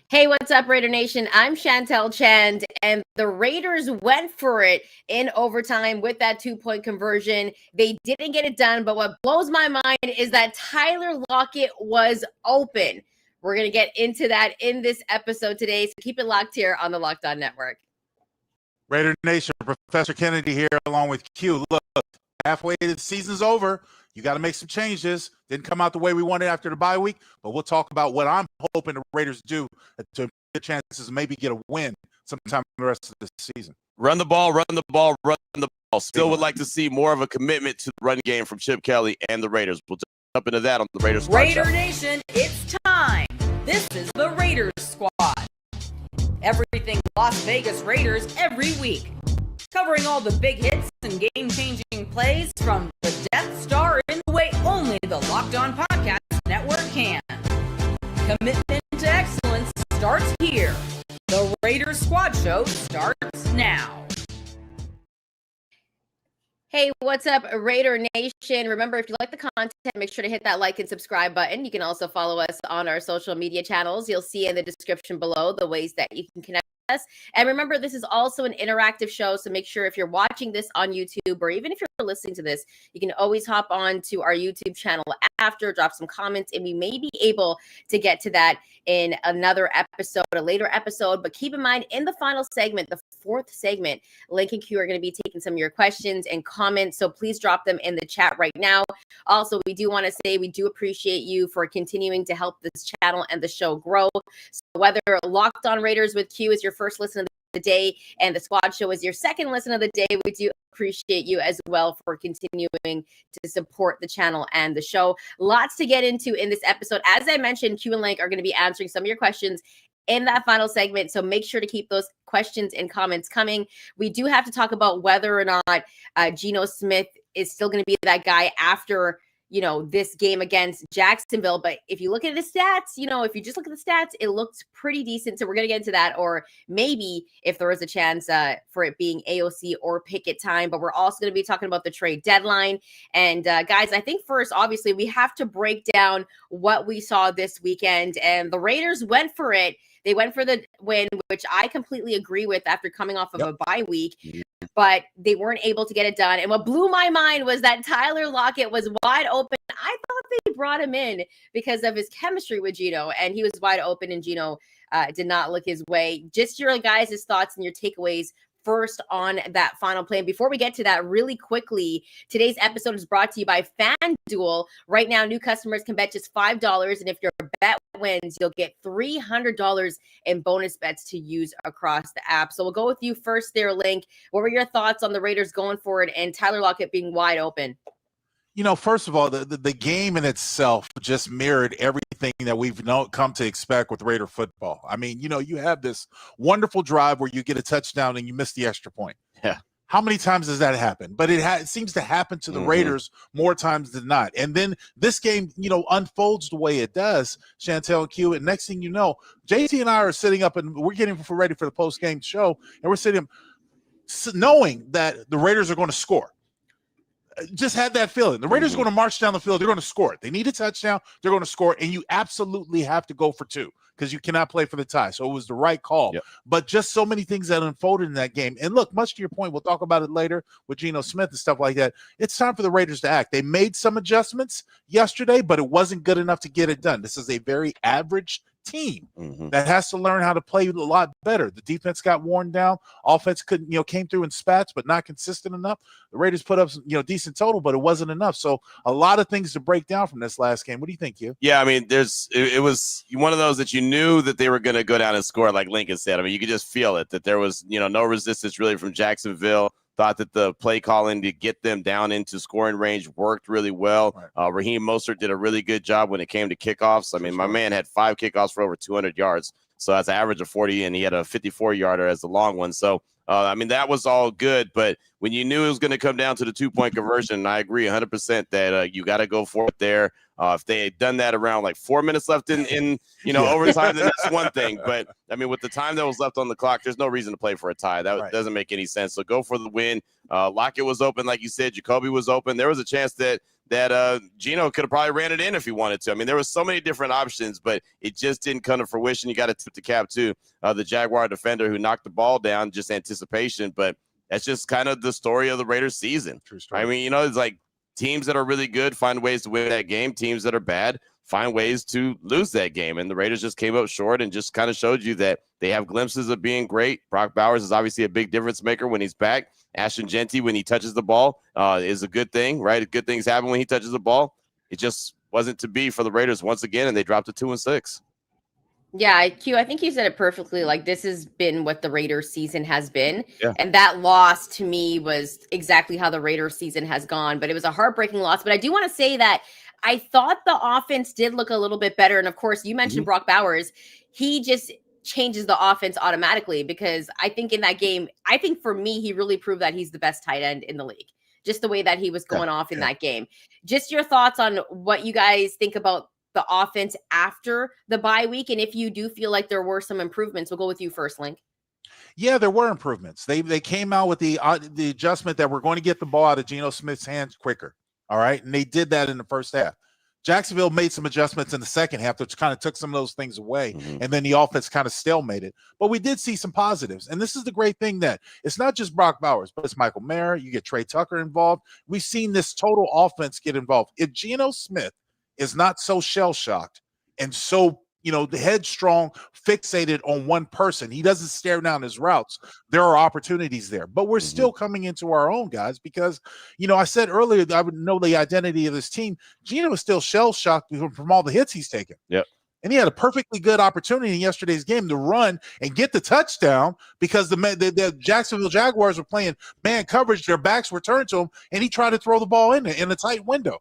Hey, what's up, Raider Nation? I'm Chantel Chand, and the Raiders went for it in overtime with that 2-point conversion. They didn't get it done, but what blows my mind is that Tyler Lockett was open. We're going to get into that in this episode today, so keep it locked here on the Locked On Network. Raider Nation, Professor Kennedy here along with Q. Look, halfway the season's over. You got to make some changes. Didn't come out the way we wanted after the bye week, but we'll talk about what I'm hoping the Raiders do to get chances to maybe get a win sometime in the rest of the season. Run the ball, run the ball, run the ball. Still would like to see more of a commitment to the run game from Chip Kelly and the Raiders. We'll jump into that on the Raiders Squad. Raider Nation, it's time. This is the Raiders Squad. Everything Las Vegas Raiders every week. Covering all the big hits and game-changing plays from the Death Star in the way only the Locked On Podcast Network can. Commitment to excellence starts here. The Raiders Squad Show starts now. Hey, what's up, Raider Nation? Remember, if you like the content, make sure to hit that like and subscribe button. You can also follow us on our social media channels. You'll see in the description below the ways that you can connect with us. And remember, this is also an interactive show, so make sure if you're watching this on YouTube or even if you're listening to this, you can always hop on to our YouTube channel after, drop some comments, and we may be able to get to that in another episode, a later episode. But keep in mind, in the final segment, the fourth segment, Linc Q are going to be taking some of your questions and comments, so please drop them in the chat right now. Also, we do want to say we do appreciate you for continuing to help this channel and the show grow. So whether Locked On Raiders with Q is your first listen of the day and the Squad Show is your second listen of the day, we do appreciate you as well for continuing to support the channel and the show. Lots to get into in this episode. As I mentioned, Q and Linc are going to be answering some of your questions in that final segment, so make sure to keep those questions and comments coming. We do have to talk about whether or not Geno Smith is still going to be that guy after this game against Jacksonville. But if you look at the stats, if you just look at the stats, it looks pretty decent. So we're going to get into that, or maybe if there is a chance for it being AOC or Pickett time. But we're also going to be talking about the trade deadline. And guys, I think first, obviously, we have to break down what we saw this weekend. And the Raiders went for it. They went for the win, which I completely agree with after coming off of a bye week. But they weren't able to get it done. And what blew my mind was that Tyler Lockett was wide open. I thought they brought him in because of his chemistry with Geno, and he was wide open, and Geno did not look his way. Just your guys' thoughts and your takeaways first on that final play. And before we get to that, really quickly, today's episode is brought to you by FanDuel. Right now, new customers can bet just $5, and if your bet wins, you'll get $300 in bonus bets to use across the app. So we'll go with you first there, Linc. What were your thoughts on the Raiders going forward and Tyler Lockett being wide open? First of all, the game in itself just mirrored everything that we've come to expect with Raider football. I mean, you have this wonderful drive where you get a touchdown and you miss the extra point. Yeah. How many times does that happen? But it seems to happen to the Raiders more times than not. And then this game, unfolds the way it does, Chantel and Q. And next thing you know, JT and I are sitting up and we're getting ready for the post-game show. And we're sitting knowing that the Raiders are going to score. Just had that feeling. The Raiders are going to march down the field. They're going to score it. They need a touchdown. They're going to score it. And you absolutely have to go for two because you cannot play for the tie. So it was the right call. Yep. But just so many things that unfolded in that game. And look, much to your point, we'll talk about it later with Geno Smith and stuff like that. It's time for the Raiders to act. They made some adjustments yesterday, but it wasn't good enough to get it done. This is a very average team that has to learn how to play a lot better. The defense got worn down. Offense couldn't, came through in spats, but not consistent enough. The Raiders put up, decent total, but it wasn't enough. So a lot of things to break down from this last game. What do you think, Hugh? Yeah, I mean, it was one of those that you knew that they were going to go down and score, like Lincoln said. I mean, you could just feel it, that there was, no resistance really from Jacksonville. Thought that the play calling to get them down into scoring range worked really well. Right. Raheem Mostert did a really good job when it came to kickoffs. I mean, my man had 5 kickoffs for over 200 yards. So that's an average of 40, and he had a 54-yarder as the long one. So, I mean, that was all good. But when you knew it was going to come down to the 2-point conversion, I agree 100% that you got to go for it there. If they had done that around like 4 minutes left in overtime, then that's one thing. But, I mean, with the time that was left on the clock, there's no reason to play for a tie. That doesn't make any sense. So go for the win. Lockett was open, like you said. Jacoby was open. There was a chance that that Geno could have probably ran it in if he wanted to. I mean, there was so many different options, but it just didn't come to fruition. You got to tip the cap to the Jaguar defender who knocked the ball down, just anticipation. But that's just kind of the story of the Raiders season. True story. I mean, it's like teams that are really good find ways to win that game. Teams that are bad find ways to lose that game. And the Raiders just came up short and just kind of showed you that they have glimpses of being great. Brock Bowers is obviously a big difference maker when he's back. Ashton Genty, when he touches the ball, is a good thing, right? Good things happen when he touches the ball. It just wasn't to be for the Raiders once again, and they dropped to 2-6. Yeah, Q, I think you said it perfectly. Like, this has been what the Raiders season has been. Yeah. And that loss to me was exactly how the Raiders season has gone. But it was a heartbreaking loss. But I do want to say that I thought the offense did look a little bit better. And of course, you mentioned Brock Bowers. He just changes the offense automatically, because I think in that game, I think for me, he really proved that he's the best tight end in the league. Just the way that he was going off in that game. Just your thoughts on what you guys think about the offense after the bye week, and if you do feel like there were some improvements. We'll go with you first, Linc. Yeah, there were improvements. They came out with the adjustment that we're going to get the ball out of Geno Smith's hands quicker. All right, and they did that in the first half. Jacksonville made some adjustments in the second half, which kind of took some of those things away, and then the offense kind of stalemated. But we did see some positives, and this is the great thing, that it's not just Brock Bowers, but it's Michael Mayer. You get Trey Tucker involved. We've seen this total offense get involved. If Geno Smith is not so shell-shocked and so, the headstrong, fixated on one person, he doesn't stare down his routes, there are opportunities there. But we're still coming into our own, guys, because, I said earlier that I would know the identity of this team. Geno is still shell-shocked from all the hits he's taken. Yep. And he had a perfectly good opportunity in yesterday's game to run and get the touchdown, because the Jacksonville Jaguars were playing man coverage. Their backs were turned to him, and he tried to throw the ball in a tight window.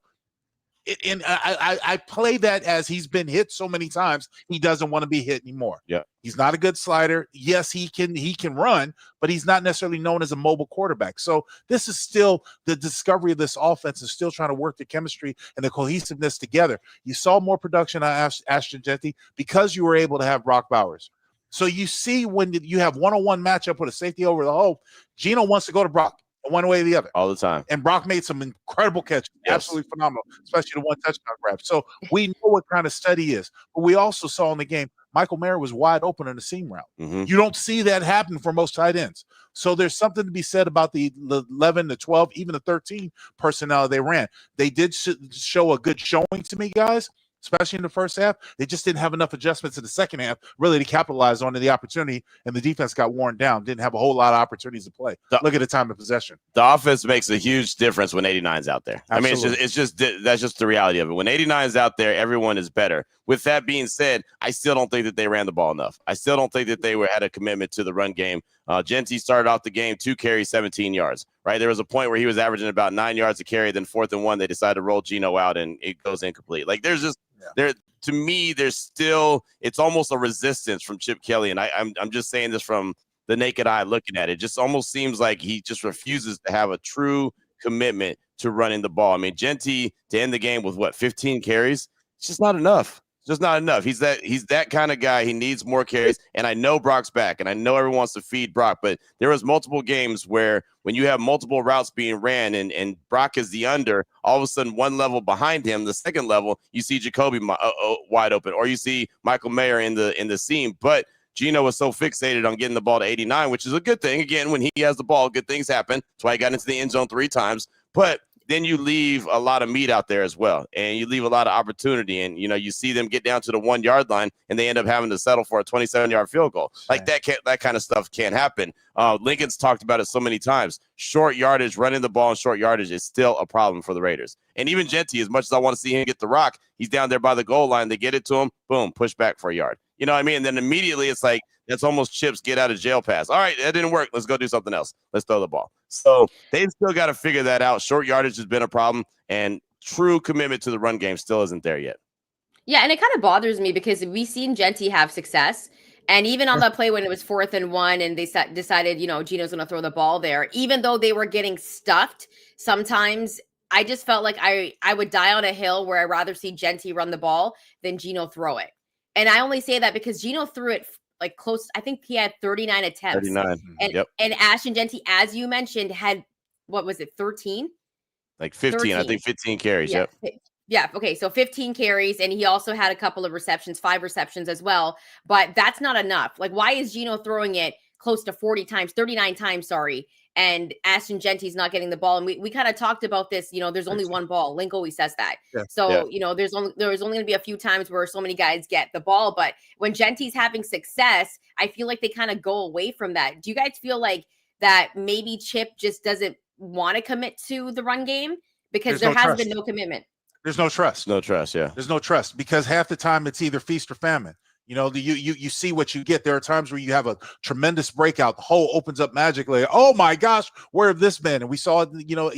And I play that as he's been hit so many times, he doesn't want to be hit anymore. Yeah, he's not a good slider. Yes, he can run, but he's not necessarily known as a mobile quarterback. So this is still the discovery of this offense, is still trying to work the chemistry and the cohesiveness together. You saw more production on Ashton Genty because you were able to have Brock Bowers. So you see, when you have one-on-one matchup with a safety over the hole, Geno wants to go to Brock one way or the other all the time. And Brock made some incredible catches, absolutely phenomenal, especially the one touchdown grab. So we know what kind of stud he is. But we also saw in the game, Michael Mayer was wide open in the seam route. You don't see that happen for most tight ends. So there's something to be said about the 11, the 12, even the 13 personnel they ran. They did show a good showing to me, guys, especially in the first half. They just didn't have enough adjustments in the second half really to capitalize on the opportunity, and the defense got worn down. Didn't have a whole lot of opportunities to play. Look at the time of possession. The offense makes a huge difference when 89's out there. Absolutely. I mean, that's just the reality of it. When 89's out there, everyone is better. With that being said, I still don't think that they ran the ball enough. I still don't think that they had a commitment to the run game. Genty started off the game 2 carries, 17 yards, right? There was a point where he was averaging about 9 yards a carry. Then 4th and 1, they decided to roll Geno out, and it goes incomplete. Like, there's just to me, there's still, it's almost a resistance from Chip Kelly. And I'm just saying this from the naked eye looking at it. It just almost seems like he just refuses to have a true commitment to running the ball. I mean, Genty to end the game with 15 carries, it's just not enough. Just not enough. He's that kind of guy. He needs more carries. And I know Brock's back, and I know everyone wants to feed Brock, but there was multiple games where when you have multiple routes being ran and Brock is the under, all of a sudden one level behind him, the second level, you see Jacoby wide open, or you see Michael Mayer in the seam. But Geno was so fixated on getting the ball to 89, which is a good thing. Again, when he has the ball, good things happen. That's why he got into the end zone 3 times. But then you leave a lot of meat out there as well, and you leave a lot of opportunity. And you see them get down to the 1 yard line, and they end up having to settle for a 27-yard field goal. Like that kind of stuff can't happen. Lincoln's talked about it so many times. Short yardage, running the ball in short yardage is still a problem for the Raiders. And even Genty, as much as I want to see him get the rock, he's down there by the goal line. They get it to him, boom, push back for a yard. You know what I mean? And then immediately it's like, that's almost Chip's get out of jail pass. All right, that didn't work. Let's go do something else. Let's throw the ball. So they've still got to figure that out. Short yardage has been a problem, and true commitment to the run game still isn't there yet. Yeah, and it kind of bothers me because we've seen Genty have success. And even on that play when it was 4th and 1 and they decided, Geno's going to throw the ball there, even though they were getting stuffed, sometimes I just felt like I would die on a hill where I'd rather see Genty run the ball than Geno throw it. And I only say that because Geno threw it like close. I think he had 39 attempts. 39. And Ashton Genty, as you mentioned, had, what was it, 13? Like 15, 13. I think 15 carries. Yeah. Yep. Yeah. Okay. So 15 carries, and he also had a couple of receptions, 5 receptions as well. But that's not enough. Like, why is Geno throwing it close to 40 times, 39 times, sorry, and Ashton Genty's not getting the ball? And we kind of talked about this. There's only one ball. Linc always says that. Yeah. So, there was only going to be a few times where so many guys get the ball. But when Genty's having success, I feel like they kind of go away from that. Do you guys feel like that maybe Chip just doesn't want to commit to the run game because there has been no commitment? There's no trust. No trust, yeah. There's no trust because half the time it's either feast or famine. You see what you get. There are times where you have a tremendous breakout. The hole opens up magically. Oh my gosh, where have this been? And we saw it,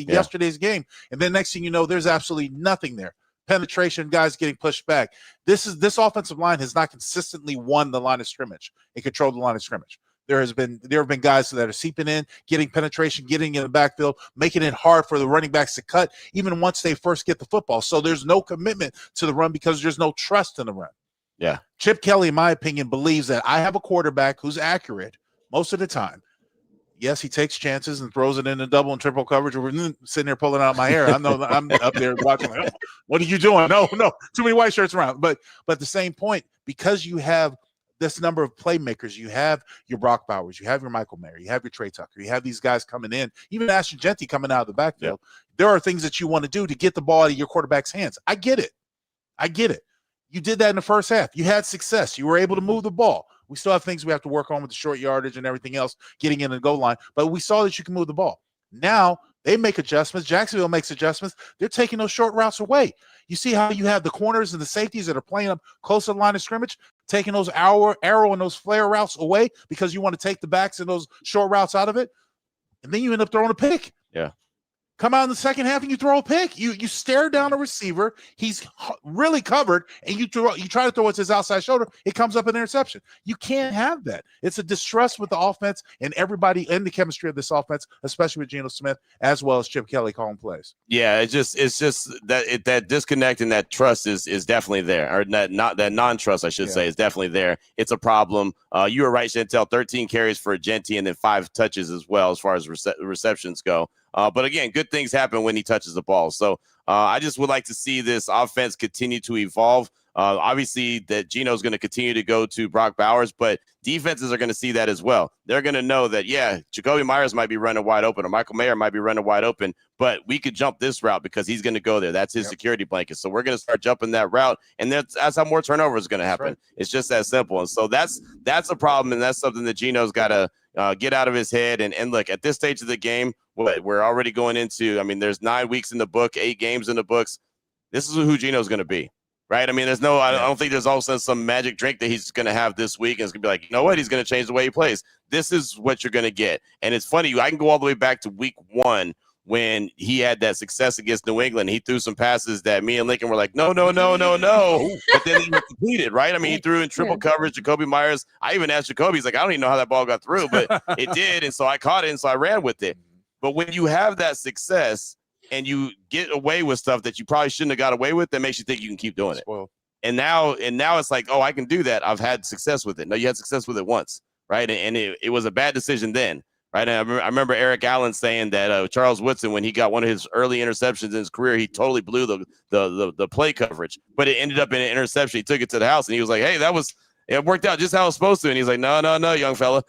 yesterday's game. And then next thing you know, there's absolutely nothing there. Penetration, guys getting pushed back. This offensive line has not consistently won the line of scrimmage and controlled the line of scrimmage. There have been guys that are seeping in, getting penetration, getting in the backfield, making it hard for the running backs to cut, even once they first get the football. So there's no commitment to the run because there's no trust in the run. Yeah. Chip Kelly, in my opinion, believes that I have a quarterback who's accurate most of the time. Yes, he takes chances and throws it into double and triple coverage. We're sitting there pulling out my hair. I know I'm up there watching. Like, what are you doing? No, too many white shirts around. But at the same point, because you have this number of playmakers, you have your Brock Bowers, you have your Michael Mayer, you have your Trey Tucker, you have these guys coming in, even Ashton Genty coming out of the backfield. Yeah. There are things that you want to do to get the ball out of your quarterback's hands. I get it. You did that in the first half. You had success. You were able to move the ball. We still have things we have to work on with the short yardage and everything else, getting in the goal line, but we saw that you can move the ball. Now they make adjustments. Jacksonville makes adjustments. They're taking those short routes away. You see how you have the corners and the safeties that are playing up close to the line of scrimmage, taking those arrow and those flare routes away because you want to take the backs and those short routes out of it. And then you end up throwing a pick. Yeah. Come out in the second half and you throw a pick. You stare down a receiver. He's really covered, and you try to throw it to his outside shoulder. It comes up an interception. You can't have that. It's a distrust with the offense and everybody in the chemistry of this offense, especially with Geno Smith as well as Chip Kelly calling plays. Yeah, it's just that disconnect and that trust is definitely there, or that non-trust, I should say, is definitely there. It's a problem. You were right, Chantel. 13 carries for Genty and then 5 touches as well as far as receptions go. But again, good things happen when he touches the ball. So I just would like to see this offense continue to evolve. Obviously, that Geno is going to continue to go to Brock Bowers, but defenses are going to see that as well. They're going to know that, Jacoby Myers might be running wide open or Michael Mayer might be running wide open, but we could jump this route because he's going to go there. That's his security blanket. So we're going to start jumping that route, and that's how more turnover is going to happen. Right. It's just that simple. And so that's a problem, and that's something that Geno's got to get out of his head. And look, at this stage of the game, we're already going into, there's 9 weeks in the book, 8 games in the books. This is who Geno's going to be, right? There's I don't think there's also some magic drink that he's going to have this week. And it's going to be like, you know what? He's going to change the way he plays. This is what you're going to get. And it's funny. I can go all the way back to week 1 when he had that success against New England. He threw some passes that me and Lincoln were like, no. But then he completed, right? He threw in triple coverage, Jacoby Myers. I even asked Jacoby, he's like, I don't even know how that ball got through, but it did. And so I caught it, and so I ran with it. But when you have that success and you get away with stuff that you probably shouldn't have got away with, that makes you think you can keep doing it. And now it's like, oh, I can do that. I've had success with it. No, you had success with it once, right? And it was a bad decision then, right? And I remember Eric Allen saying that Charles Woodson, when he got one of his early interceptions in his career, he totally blew the play coverage, but it ended up in an interception. He took it to the house, and he was like, hey, it worked out just how it was supposed to. And he's like, no, young fella.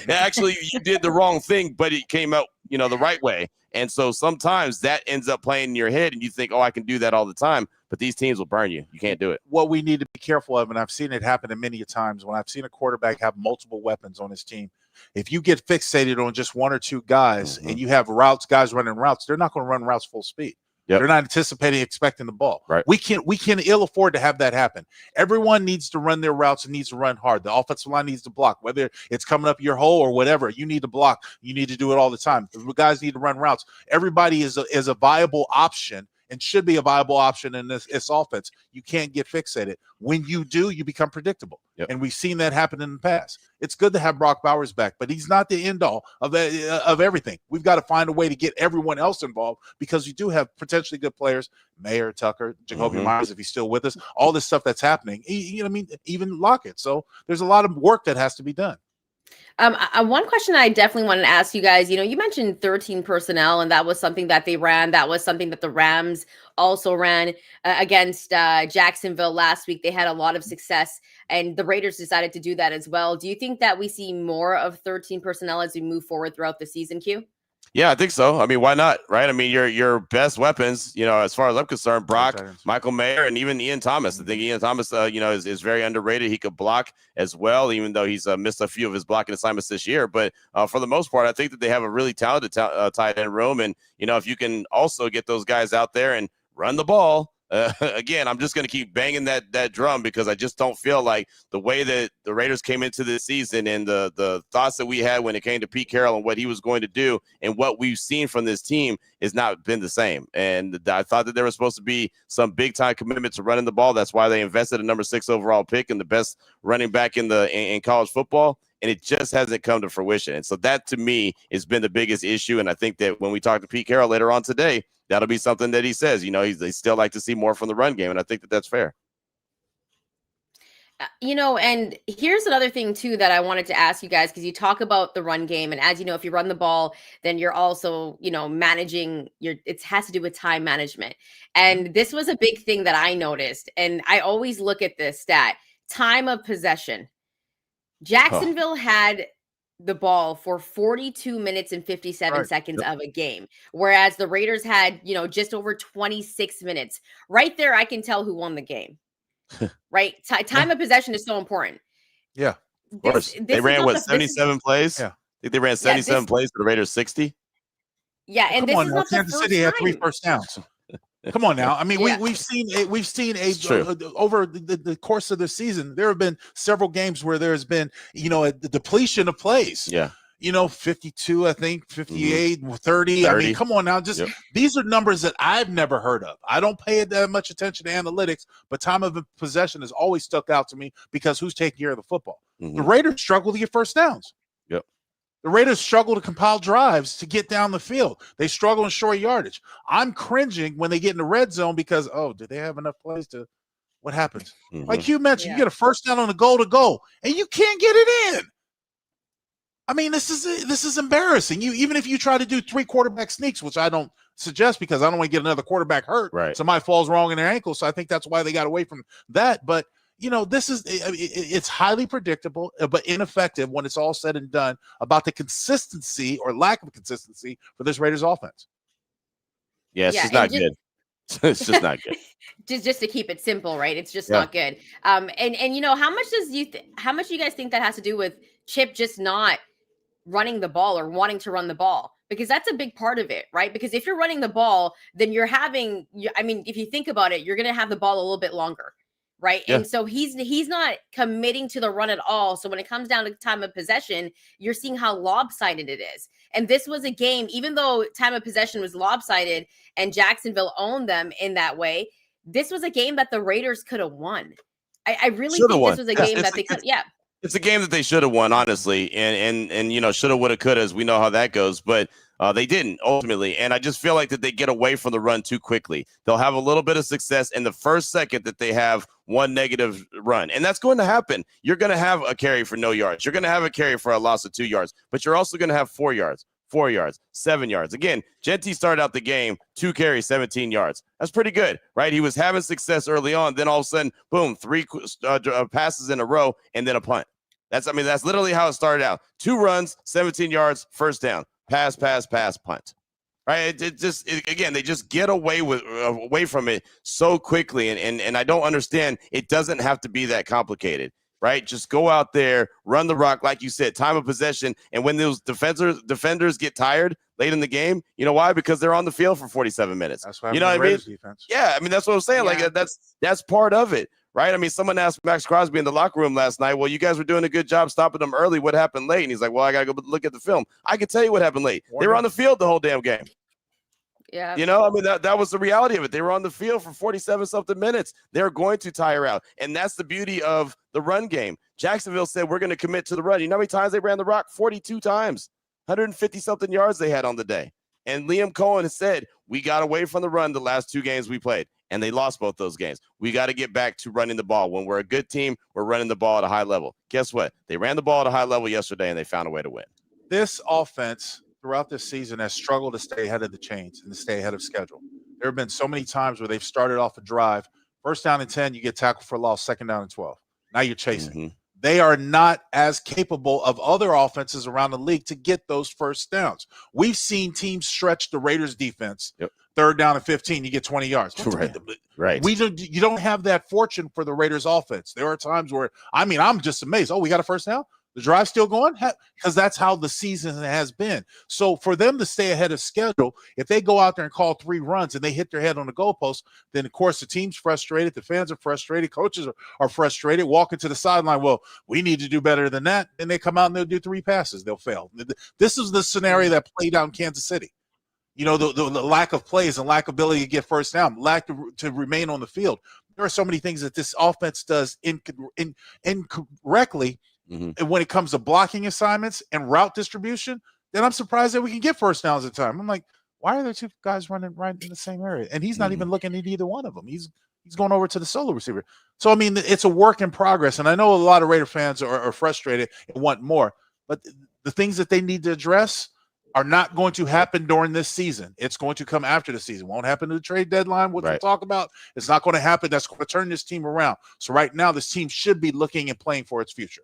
Actually, you did the wrong thing, but it came out, the right way. And so sometimes that ends up playing in your head, and you think, oh, I can do that all the time. But these teams will burn you. You can't do it. What we need to be careful of, and I've seen it happen many times when I've seen a quarterback have multiple weapons on his team. If you get fixated on just 1 or 2 guys and you have guys running routes, they're not going to run routes full speed. Yep. They're not expecting the ball. Right. We can ill afford to have that happen. Everyone needs to run their routes and needs to run hard. The offensive line needs to block, whether it's coming up your hole or whatever. You need to block. You need to do it all the time. The guys need to run routes. Everybody is a viable option and should be a viable option in this offense. You can't get fixated. When you do, you become predictable. Yep. And we've seen that happen in the past. It's good to have Brock Bowers back, but he's not the end all of everything. We've got to find a way to get everyone else involved because you do have potentially good players, Mayer, Tucker, Jacoby Myers, if he's still with us, all this stuff that's happening, even Lockett. So there's a lot of work that has to be done. One question I definitely wanted to ask you guys, you mentioned 13 personnel, and that was something that they ran. That was something that the Rams also ran against Jacksonville last week. They had a lot of success, and the Raiders decided to do that as well. Do you think that we see more of 13 personnel as we move forward throughout the season, Q? Yeah, I think so. I mean, why not, right? I mean, your best weapons, as far as I'm concerned, Brock, Michael Mayer, and even Ian Thomas. I think Ian Thomas, is very underrated. He could block as well, even though he's missed a few of his blocking assignments this year. But for the most part, I think that they have a really talented tight end room. And, if you can also get those guys out there and run the ball, again, I'm just going to keep banging that drum because I just don't feel like the way that the Raiders came into this season and the thoughts that we had when it came to Pete Carroll and what he was going to do and what we've seen from this team has not been the same. And I thought that there was supposed to be some big time commitment to running the ball. That's why they invested a number 6 overall pick and the best running back in college football. And it just hasn't come to fruition. And so that, to me, has been the biggest issue. And I think that when we talk to Pete Carroll later on today, that'll be something that he says. They still like to see more from the run game. And I think that that's fair. And here's another thing, too, that I wanted to ask you guys, because you talk about the run game. And as you know, if you run the ball, then you're also, managing it has to do with time management. And this was a big thing that I noticed. And I always look at this stat, time of possession. Jacksonville had the ball for 42 minutes and 57 seconds of a game, whereas the Raiders had, just over 26 minutes. Right there, I can tell who won the game. Right? Time of possession is so important. Yeah. Of course. They ran, 77 plays? Yeah. I think they ran 77 plays for the Raiders 60. Yeah, and Come this on is now. not the Kansas first City had 3 time. first downs. Come on now. I mean, we've seen over the course of the season, there have been several games where there's been, a depletion of plays. Yeah. 52, I think, 58, 30. I mean, come on now. These are numbers that I've never heard of. I don't pay that much attention to analytics, but time of possession has always stuck out to me because who's taking care of the football? The Raiders struggle to get first downs. Yep. The Raiders struggle to compile drives to get down the field. They struggle in short yardage. I'm cringing when they get in the red zone because, do they have enough plays to – what happens? Like you mentioned, you get a first down on a goal to go, and you can't get it in. I mean, this is embarrassing. Even if you try to do 3 quarterback sneaks, which I don't suggest because I don't want to get another quarterback hurt. Right. Somebody falls wrong in their ankle, so I think that's why they got away from that. But – it's highly predictable, but ineffective when it's all said and done about the consistency or lack of consistency for this Raiders offense. Yeah, it's just not good. It's just not good. Just to keep it simple, right? It's just not good. How much how much do you guys think that has to do with Chip just not running the ball or wanting to run the ball? Because that's a big part of it, right? Because if you're running the ball, then if you think about it, you're going to have the ball a little bit longer. Right. Yeah. And so he's not committing to the run at all. So when it comes down to time of possession, you're seeing how lopsided it is. And this was a game, even though time of possession was lopsided and Jacksonville owned them in that way, this was a game that the Raiders could have won. I really think this was a game that they could. Yeah. It's a game that they should have won, honestly. And shoulda, woulda, coulda, as we know how that goes. But they didn't ultimately. And I just feel like that they get away from the run too quickly. They'll have a little bit of success in the first second that they have one negative run. And that's going to happen. You're going to have a carry for no yards. You're going to have a carry for a loss of 2 yards. But you're also going to have 4 yards, 4 yards, 7 yards. Again, Genty started out the game, 2 carries, 17 yards. That's pretty good, right? He was having success early on. Then all of a sudden, boom, 3 passes in a row and then a punt. That's literally how it started out. 2 runs, 17 yards, first down. Pass, punt. Right? Again, they just get away from it so quickly. And I don't understand. It doesn't have to be that complicated, right? Just go out there, run the rock, like you said, time of possession. And when those defenders get tired late in the game, you know why? Because they're on the field for 47 minutes. That's why you know what I mean? Defense. Yeah, I mean, that's what I'm saying. Yeah. Like that's part of it. Right. I mean, someone asked Max Crosby in the locker room last night, well, you guys were doing a good job stopping them early. What happened late? And he's like, well, I got to go look at the film. I can tell you what happened late. They were on the field the whole damn game. Yeah. I mean, that was the reality of it. They were on the field for 47-something minutes. They're going to tire out. And that's the beauty of the run game. Jacksonville said, we're going to commit to the run. You know how many times they ran the rock? 42 times. 150-something yards they had on the day. And Liam Cohen has said, we got away from the run the last 2 games we played. and they lost both those games. We got to get back to running the ball. When we're a good team, we're running the ball at a high level. Guess what? They ran the ball at a high level yesterday, and they found a way to win. This offense throughout this season has struggled to stay ahead of the chains and to stay ahead of schedule. There have been so many times where they've started off a drive, first down and 10, you get tackled for loss, second down and 12. Now you're chasing. Mm-hmm. They are not as capable of other offenses around the league to get those first downs. We've seen teams stretch the Raiders defense. Yep. Third down and 15, you get 20 yards. Right. You don't have that fortune for the Raiders offense. There are times where, I'm just amazed. Oh, we got a first down? The drive's still going? Because that's how the season has been. So for them to stay ahead of schedule, if they go out there and call 3 runs and they hit their head on the goalpost, then, of course, the team's frustrated. The fans are frustrated. Coaches are frustrated, walking to the sideline. Well, we need to do better than that. Then they come out and they'll do 3 passes. They'll fail. This is the scenario that played out in Kansas City. The lack of plays and lack of ability to get first down, lack to remain on the field. There are so many things that this offense does incorrectly. Mm-hmm. And when it comes to blocking assignments and route distribution, then I'm surprised that we can get first downs at time. I'm like, why are there 2 guys running right in the same area? And he's not even looking at either one of them. He's going over to the solo receiver. So, it's a work in progress. And I know a lot of Raider fans are frustrated and want more. But the things that they need to address are not going to happen during this season. It's going to come after the season. Won't happen to the trade deadline, which we'll talk about. It's not going to happen. That's going to turn this team around. So right now, this team should be looking and playing for its future.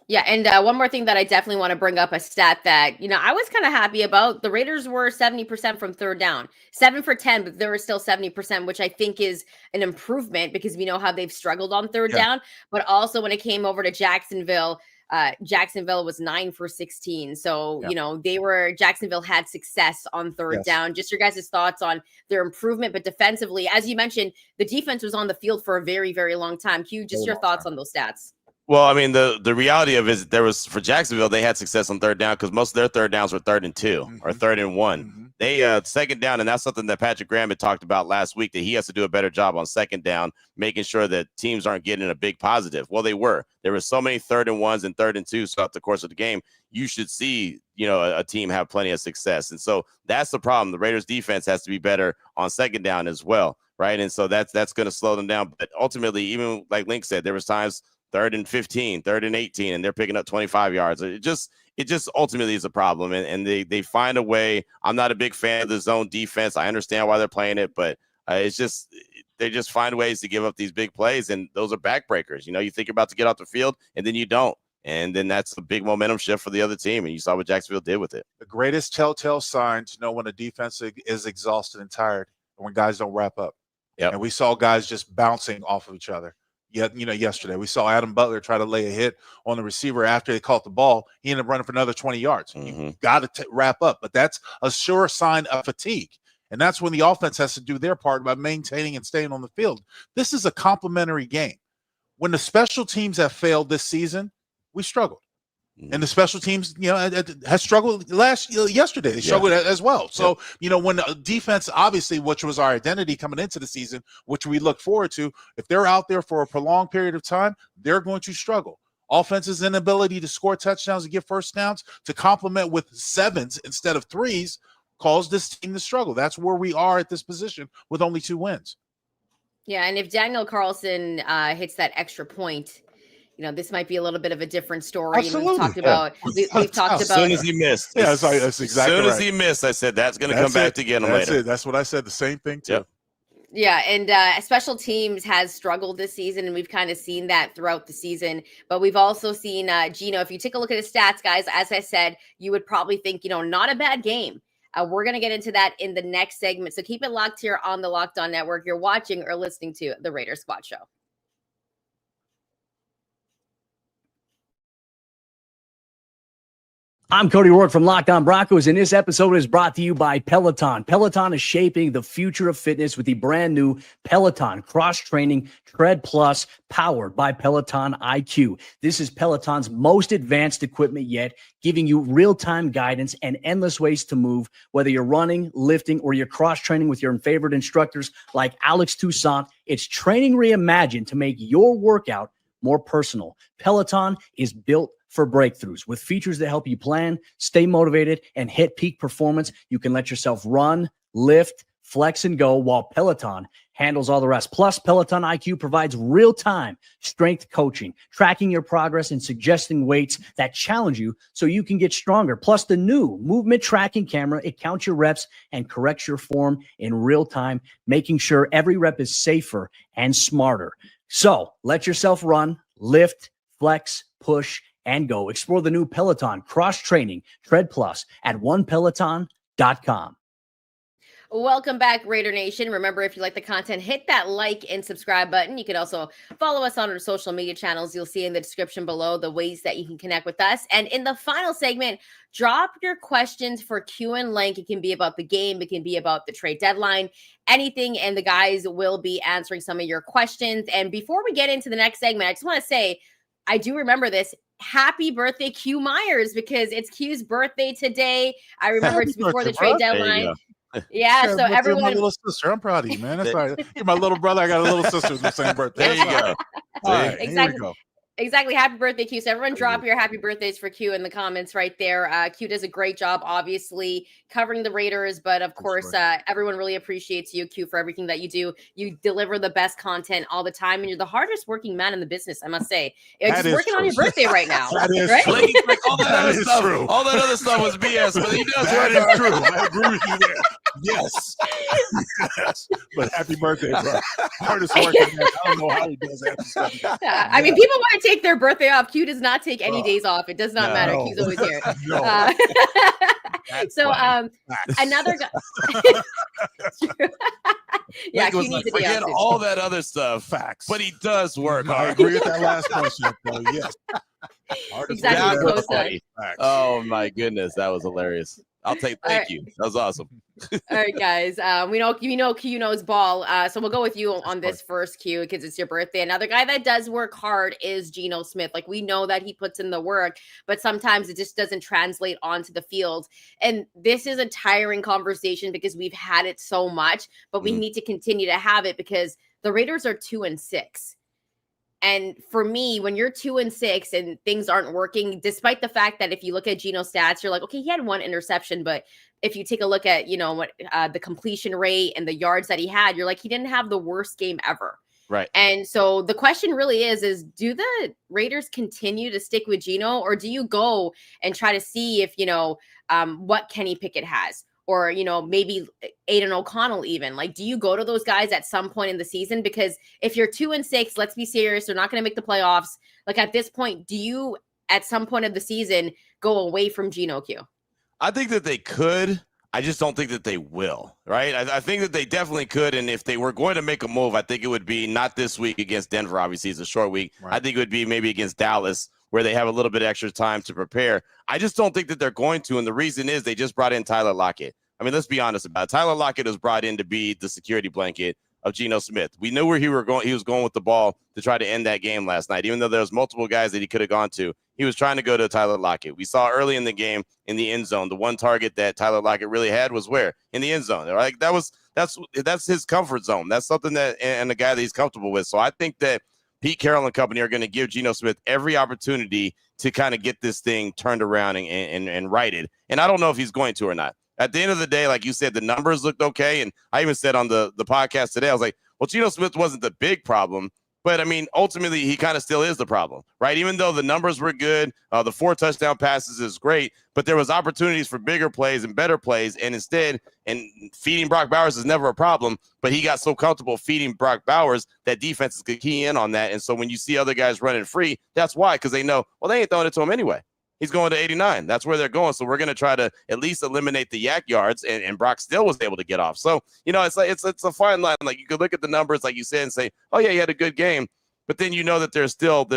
Yeah, and one more thing that I definitely want to bring up, a stat that, I was kind of happy about. The Raiders were 70% from third down, 7 for 10, but they were still 70%, which I think is an improvement because we know how they've struggled on third down. But also when it came over to Jacksonville, Jacksonville was 9 for 16. So, Jacksonville had success on third down. Just your guys' thoughts on their improvement, but defensively, as you mentioned, the defense was on the field for a very, very long time. Q, just your thoughts on those stats. Well, the reality of it is there was, for Jacksonville, they had success on third down because most of their third downs were 3rd and 2 or 3rd and 1. Mm-hmm. They second down, and that's something that Patrick Graham had talked about last week, that he has to do a better job on second down, making sure that teams aren't getting a big positive. Well, they were. There were so many 3rd and 1s and 3rd and 2s throughout the course of the game. You should see, a team have plenty of success. And so that's the problem. The Raiders defense has to be better on second down as well, right? And so that's going to slow them down. But ultimately, even like Linc said, there was times 3rd and 15, 3rd and 18, and they're picking up 25 yards. It just ultimately is a problem. And they find a way. I'm not a big fan of the zone defense. I understand why they're playing it, but they just find ways to give up these big plays, and those are backbreakers. You think you're about to get off the field, and then you don't. And then that's a big momentum shift for the other team, and you saw what Jacksonville did with it. The greatest telltale sign to know when a defense is exhausted and tired, and when guys don't wrap up. Yep. And we saw guys just bouncing off of each other. Yesterday we saw Adam Butler try to lay a hit on the receiver after they caught the ball. He ended up running for another 20 yards. Mm-hmm. You've got to wrap up, but that's a sure sign of fatigue. And that's when the offense has to do their part by maintaining and staying on the field. This is a complementary game. When the special teams have failed this season, we struggled. And the special teams, has struggled yesterday. They struggled as well. So, when the defense, obviously, which was our identity coming into the season, which we look forward to, if they're out there for a prolonged period of time, they're going to struggle. Offense's inability to score touchdowns and get first downs, to complement with 7s instead of 3s, caused this team to struggle. That's where we are at this position with only 2 wins. Yeah, and if Daniel Carlson hits that extra point, this might be a little bit of a different story. Absolutely. We've talked about. We've talked about. As soon as he missed. Yeah, that's exactly right. As soon as right. he missed, I said that's going to come back to get him later. It. That's what I said. The same thing too. Yep. Yeah, and special teams has struggled this season, and we've kind of seen that throughout the season. But we've also seen Geno. If you take a look at his stats, guys, as I said, you would probably think, not a bad game. We're going to get into that in the next segment. So keep it locked here on the Locked On Network. You're watching or listening to the Raider Squad Show. I'm Cody Rourke from Locked On Broncos, and this episode is brought to you by Peloton. Peloton is shaping the future of fitness with the brand new Peloton Cross-Training Tread Plus, powered by Peloton IQ. This is Peloton's most advanced equipment yet, giving you real-time guidance and endless ways to move, whether you're running, lifting, or you're cross-training with your favorite instructors like Alex Toussaint. It's training reimagined to make your workout more personal. Peloton is built for breakthroughs with features that help you plan, stay motivated, and hit peak performance. You can let yourself run, lift, flex, and go, while Peloton handles all the rest. Plus, Peloton IQ provides real-time strength coaching, tracking your progress and suggesting weights that challenge you so you can get stronger. Plus, the new movement tracking camera, it counts your reps and corrects your form in real time, making sure every rep is safer and smarter. So let yourself run, lift, flex, push, and go. Explore the new Peloton cross-training Tread Plus at onepeloton.com. Welcome back, Raider Nation. Remember, if you like the content, hit that like and subscribe button. You can also follow us on our social media channels. You'll see in the description below the ways that you can connect with us. And in the final segment, drop your questions for Q and Linc. It can be about the game. It can be about the trade deadline, anything. And the guys will be answering some of your questions. And before we get into the next segment, I just want to say, I do remember this. Happy birthday, Q Myers, because it's Q's birthday today. I remember it's before the trade deadline. Yeah, so everyone. My little sister, I'm proud of you, man. That's all right. You're my little brother. I got a little sister with the same birthday. There you go. All right, exactly. Here we go. Exactly. Happy birthday, Q. So everyone drop your happy birthdays for Q in the comments right there. Q does a great job, obviously, covering the Raiders. But of course, everyone really appreciates you, Q, for everything that you do. You deliver the best content all the time. And you're the hardest working man in the business, I must say. Just working on your birthday right now. That is right? true. Like, all that is stuff, true. all that other stuff was BS, but he does That work is true. I agree with you there. Yes. Yes. But happy birthday, bro. Hardest working man. I don't know how he does that. I mean, people want to take their birthday off. Q does not take any days off. It does not matter. Q's always here. So another guy. Yeah, Q needs to forget all that other stuff. Facts. But he does work I hard. agree with that last question. Yes. Exactly. That was funny. Oh my goodness, that was hilarious. Thank you. That was awesome. All right, guys. We know Q knows ball. So we'll go with you on this first, Q, because it's your birthday. Another guy that does work hard is Geno Smith. Like, we know that he puts in the work, but sometimes it just doesn't translate onto the field. And this is a tiring conversation because we've had it so much, but we need to continue to have it because the Raiders are 2-6. And for me, when you're 2-6 and things aren't working, despite the fact that if you look at Geno's stats, you're like, okay, he had one interception, but if you take a look at, what the completion rate and the yards that he had, you're like, he didn't have the worst game ever. Right. And so the question really is do the Raiders continue to stick with Geno, or do you go and try to see if, what Kenny Pickett has? Or, maybe Aiden O'Connell even. Like, do you go to those guys at some point in the season? Because if you're 2-6, let's be serious, they're not going to make the playoffs. Like, at this point, do you, at some point of the season, go away from Geno, Q? I think that they could. I just don't think that they will, right? I think that they definitely could. And if they were going to make a move, I think it would be not this week against Denver. Obviously, it's a short week. Right. I think it would be maybe against Dallas, where they have a little bit extra time to prepare. I just don't think that they're going to. And the reason is they just brought in Tyler Lockett. I mean, let's be honest about it. Tyler Lockett was brought in to be the security blanket of Geno Smith. We knew where he was going with the ball to try to end that game last night. Even though there was multiple guys that he could have gone to, he was trying to go to Tyler Lockett. We saw early in the game in the end zone, the one target that Tyler Lockett really had was where? In the end zone. Right? That's his comfort zone. That's something that and the guy that he's comfortable with. So I think that Pete Carroll and company are going to give Geno Smith every opportunity to kind of get this thing turned around and righted. And I don't know if he's going to or not. At the end of the day, like you said, the numbers looked okay. And I even said on the podcast today, I was like, well, Geno Smith wasn't the big problem. But, I mean, ultimately, he kind of still is the problem, right? Even though the numbers were good, the 4 touchdown passes is great, but there was opportunities for bigger plays and better plays. And instead, and feeding Brock Bowers is never a problem, but he got so comfortable feeding Brock Bowers that defenses could key in on that. And so when you see other guys running free, that's why, because they know, well, they ain't throwing it to him anyway. He's going to 89. That's where they're going. So we're going to try to at least eliminate the yak yards, and Brock still was able to get off. So, it's like it's a fine line. Like, you could look at the numbers, like you said, and say, oh, yeah, he had a good game. But then you know that there's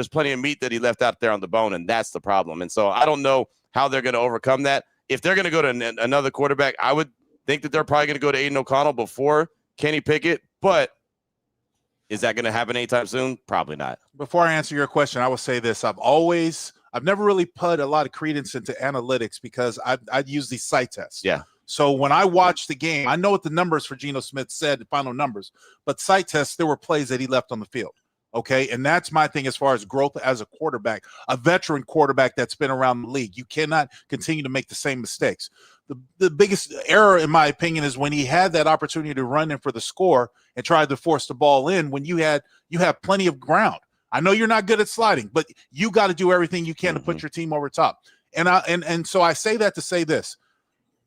plenty of meat that he left out there on the bone, and that's the problem. And so I don't know how they're going to overcome that. If they're going to go to another quarterback, I would think that they're probably going to go to Aiden O'Connell before Kenny Pickett. But is that going to happen anytime soon? Probably not. Before I answer your question, I will say this. I've never really put a lot of credence into analytics because I'd use these site tests. Yeah. So when I watched the game, I know what the numbers for Geno Smith said, the final numbers, but site tests, there were plays that he left on the field. Okay. And that's my thing as far as growth as a quarterback, a veteran quarterback that's been around the league. You cannot continue to make the same mistakes. The biggest error, in my opinion, is when he had that opportunity to run in for the score and tried to force the ball in when you have plenty of ground. I know you're not good at sliding, but you got to do everything you can to put your team over top. And so I say that to say this.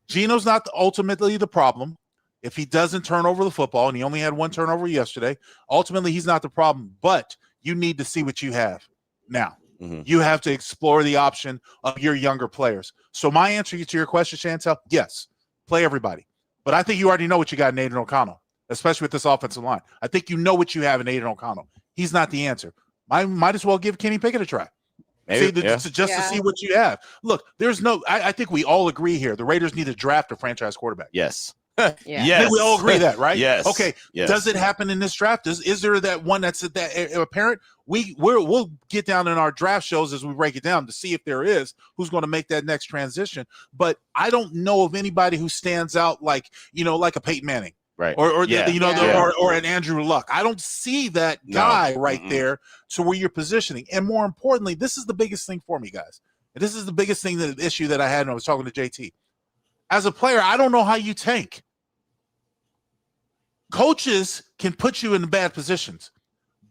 Geno's not ultimately the problem. If he doesn't turn over the football, and he only had one turnover yesterday, ultimately he's not the problem, but you need to see what you have now. You have to explore the option of your younger players. So my answer to your question, Chantel, yes, play everybody. But I think you already know what you got in Aiden O'Connell, especially with this offensive line. I think you know what you have in Aiden O'Connell. He's not the answer. I might as well give Kenny Pickett a try. Maybe, to see what you have. Look, there's no – I think we all agree here. The Raiders need to draft a franchise quarterback. Yes. Yes. We all agree that, right? Yes. Okay. Yes. Does it happen in this draft? Is there that one that's that apparent? We'll get down in our draft shows as we break it down to see if there is who's going to make that next transition. But I don't know of anybody who stands out like a Peyton Manning. Right. Or an Andrew Luck. I don't see that guy there to where you're positioning. And more importantly, this is the biggest thing for me, guys. And this is the biggest thing, the issue that I had when I was talking to JT. As a player, I don't know how you tank. Coaches can put you in bad positions.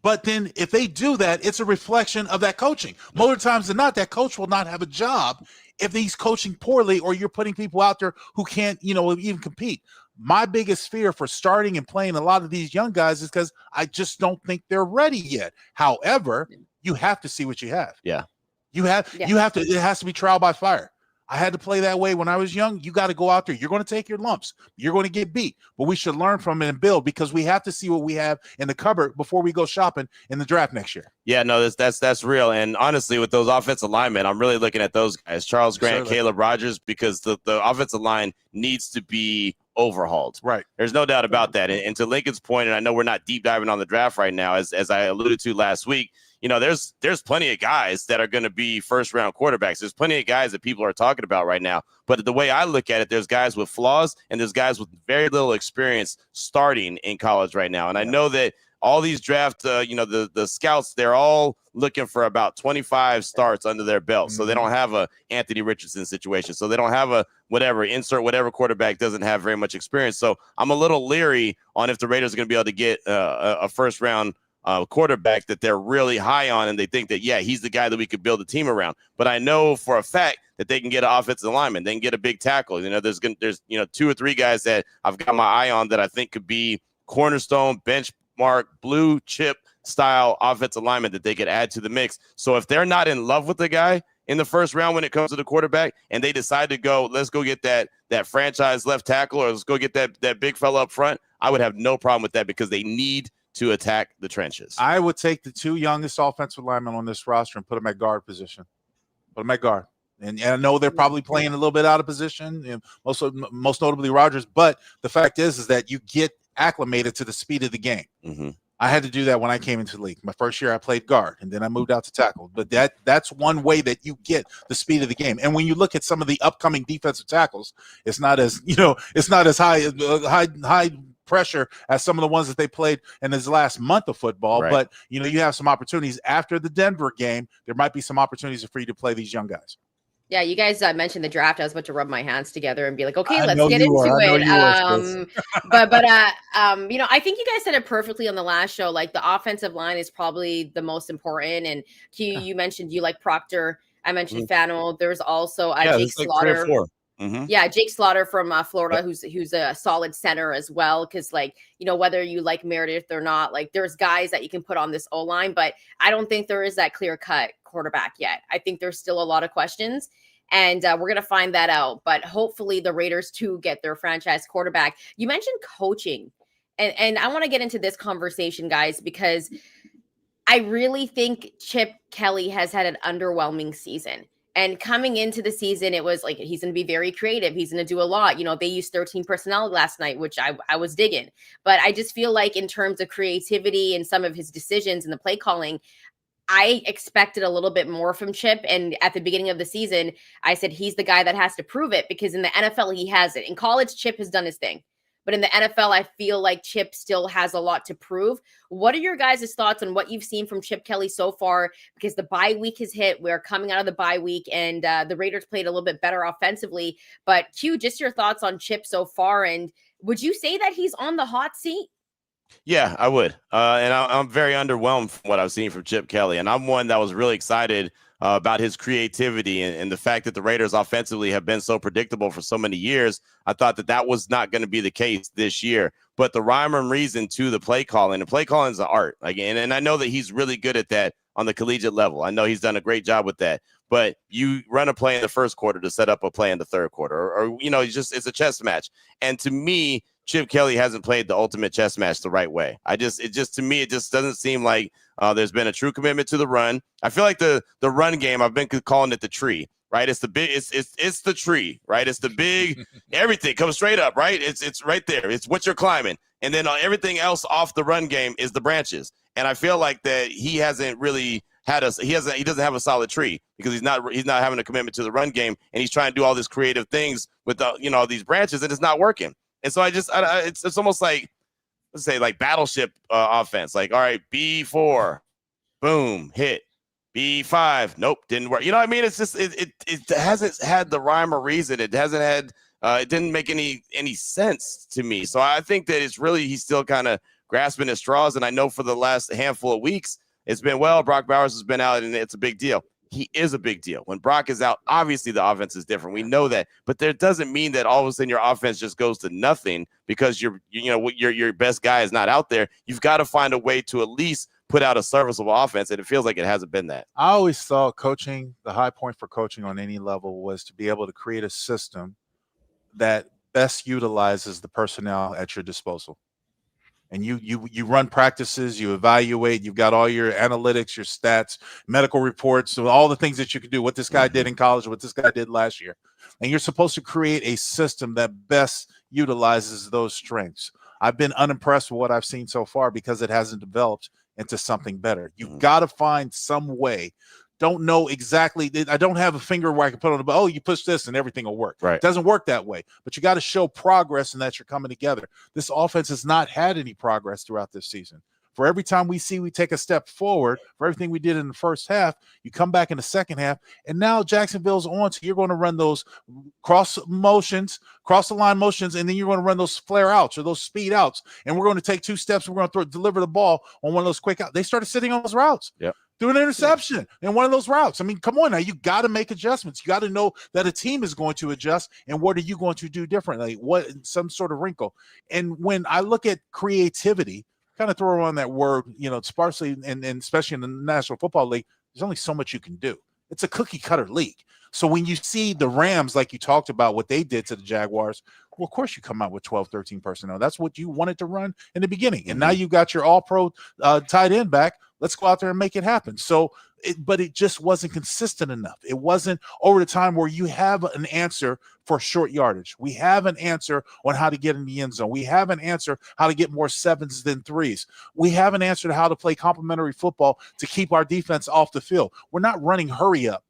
But then if they do that, it's a reflection of that coaching. More times than not, that coach will not have a job if he's coaching poorly or you're putting people out there who can't, even compete. My biggest fear for starting and playing a lot of these young guys is because I just don't think they're ready yet. However, you have to see what you have. Yeah. You have to, it has to be trial by fire. I had to play that way when I was young. You got to go out there. You're going to take your lumps. You're going to get beat. But we should learn from it and build because we have to see what we have in the cupboard before we go shopping in the draft next year. Yeah, no, that's real. And honestly, with those offensive linemen, I'm really looking at those guys, Charles Grant, Caleb Rogers, because the offensive line needs to be overhauled. Right. There's no doubt about that. And to Lincoln's point, and I know we're not deep diving on the draft right now, as I alluded to last week, there's plenty of guys that are going to be first round quarterbacks. There's plenty of guys that people are talking about right now. But the way I look at it, there's guys with flaws and there's guys with very little experience starting in college right now. And I know that all these draft, the scouts, they're all looking for about 25 starts under their belt. So they don't have a Anthony Richardson situation. So they don't have a insert whatever quarterback doesn't have very much experience. So I'm a little leery on if the Raiders are going to be able to get a first round quarterback that they're really high on and they think that, he's the guy that we could build a team around. But I know for a fact that they can get an offensive lineman. They can get a big tackle. There's 2 or 3 guys that I've got my eye on that I think could be cornerstone, benchmark, blue chip style offensive lineman that they could add to the mix. So if they're not in love with the guy in the first round when it comes to the quarterback and they decide to go, let's go get that franchise left tackle or let's go get that big fella up front, I would have no problem with that because they need to attack the trenches. I would take the 2 youngest offensive linemen on this roster and put them at guard position. Put them at guard. And I know they're probably playing a little bit out of position, and most notably Rodgers. But the fact is that you get acclimated to the speed of the game. Mm-hmm. I had to do that when I came into the league. My first year I played guard, and then I moved out to tackle. But that's one way that you get the speed of the game. And when you look at some of the upcoming defensive tackles, it's not as high pressure as some of the ones that they played in this last month of football. Right. But you have some opportunities after the Denver game. There might be some opportunities for you to play these young guys. Yeah, you guys mentioned the draft. I was about to rub my hands together and be like, okay, I let's know get you into are. I know it. you are, I think you guys said it perfectly on the last show. Like the offensive line is probably the most important. And Q, you mentioned you like Proctor. I mentioned FanDuel. There's also Jake Slaughter. Mm-hmm. Yeah, Jake Slaughter from Florida, who's a solid center as well. Because whether you like Meredith or not, there's guys that you can put on this O line, but I don't think there is that clear cut quarterback yet. I think there's still a lot of questions, and we're gonna find that out. But hopefully, the Raiders too get their franchise quarterback. You mentioned coaching, and I want to get into this conversation, guys, because I really think Chip Kelly has had an underwhelming season. And coming into the season, it was like he's going to be very creative. He's going to do a lot. They used 13 personnel last night, which I was digging. But I just feel like in terms of creativity and some of his decisions and the play calling, I expected a little bit more from Chip. And at the beginning of the season, I said he's the guy that has to prove it because in the NFL, he has it. In college, Chip has done his thing. but in the NFL, I feel like Chip still has a lot to prove. What are your guys' thoughts on what you've seen from Chip Kelly so far? Because the bye week has hit. We're coming out of the bye week, and the Raiders played a little bit better offensively. But Q, just your thoughts on Chip so far, and would you say that he's on the hot seat? Yeah, I would. And I'm very underwhelmed from what I've seen from Chip Kelly. And I'm one that was really excited about his creativity and the fact that the Raiders offensively have been so predictable for so many years. I thought that was not going to be the case this year. But the rhyme and reason to the play calling, and play calling is an art. And I know that he's really good at that on the collegiate level. I know he's done a great job with that. But you run a play in the first quarter to set up a play in the third quarter, or it's a chess match. And to me, Chip Kelly hasn't played the ultimate chess match the right way. To me, it just doesn't seem like there's been a true commitment to the run. I feel like the run game, I've been calling it the tree, right? It's the big, it's the tree, right? It's the big, everything comes straight up, right? It's right there. It's what you're climbing. And then everything else off the run game is the branches. And I feel like that he hasn't really he doesn't have a solid tree because he's not having a commitment to the run game, and he's trying to do all these creative things with these branches, and it's not working. And so it's almost like, let's say, like battleship offense. Like, all right, B4, boom, hit. B5, nope, didn't work. You know what I mean? It's just it hasn't had the rhyme or reason. It hasn't had it didn't make any sense to me. So I think that he's still kind of grasping at straws. And I know for the last handful of weeks, it's been, well, Brock Bowers has been out and it's a big deal. He is a big deal. When Brock is out, obviously the offense is different. We know that, but that doesn't mean that all of a sudden your offense just goes to nothing because your best guy is not out there. You've got to find a way to at least put out a serviceable offense, and it feels like it hasn't been that. I always thought the high point for coaching on any level was to be able to create a system that best utilizes the personnel at your disposal. And you run practices, you evaluate, you've got all your analytics, your stats, medical reports, so all the things that you can do, what this guy did in college, what this guy did last year. And you're supposed to create a system that best utilizes those strengths. I've been unimpressed with what I've seen so far because it hasn't developed into something better. You've got to find some way. Don't know exactly. I don't have a finger where I can put on the, you push this and everything will work. Right. It doesn't work that way, but you got to show progress and that you're coming together. This offense has not had any progress throughout this season. For every time we take a step forward, for everything we did in the first half, you come back in the second half, and now Jacksonville's on, so you're going to run those cross the line motions, and then you're going to run those flare outs or those speed outs, and we're going to take 2 steps, and we're going to deliver the ball on one of those quick outs. They started sitting on those routes. Yep. Through an interception in one of those routes. I mean, come on now. You got to make adjustments. You got to know that a team is going to adjust, and what are you going to do differently? Some sort of wrinkle. And when I look at creativity, kind of throw on that word, sparsely, and especially in the National Football League, there's only so much you can do. It's a cookie cutter league. So when you see the Rams, like you talked about, what they did to the Jaguars, well, of course you come out with 12, 13 personnel. That's what you wanted to run in the beginning. And now you've got your all-pro tight end back. Let's go out there and make it happen. So, but it just wasn't consistent enough. It wasn't over the time where you have an answer for short yardage. We have an answer on how to get in the end zone. We have an answer how to get more 7s than 3s. We have an answer to how to play complementary football to keep our defense off the field. We're not running hurry up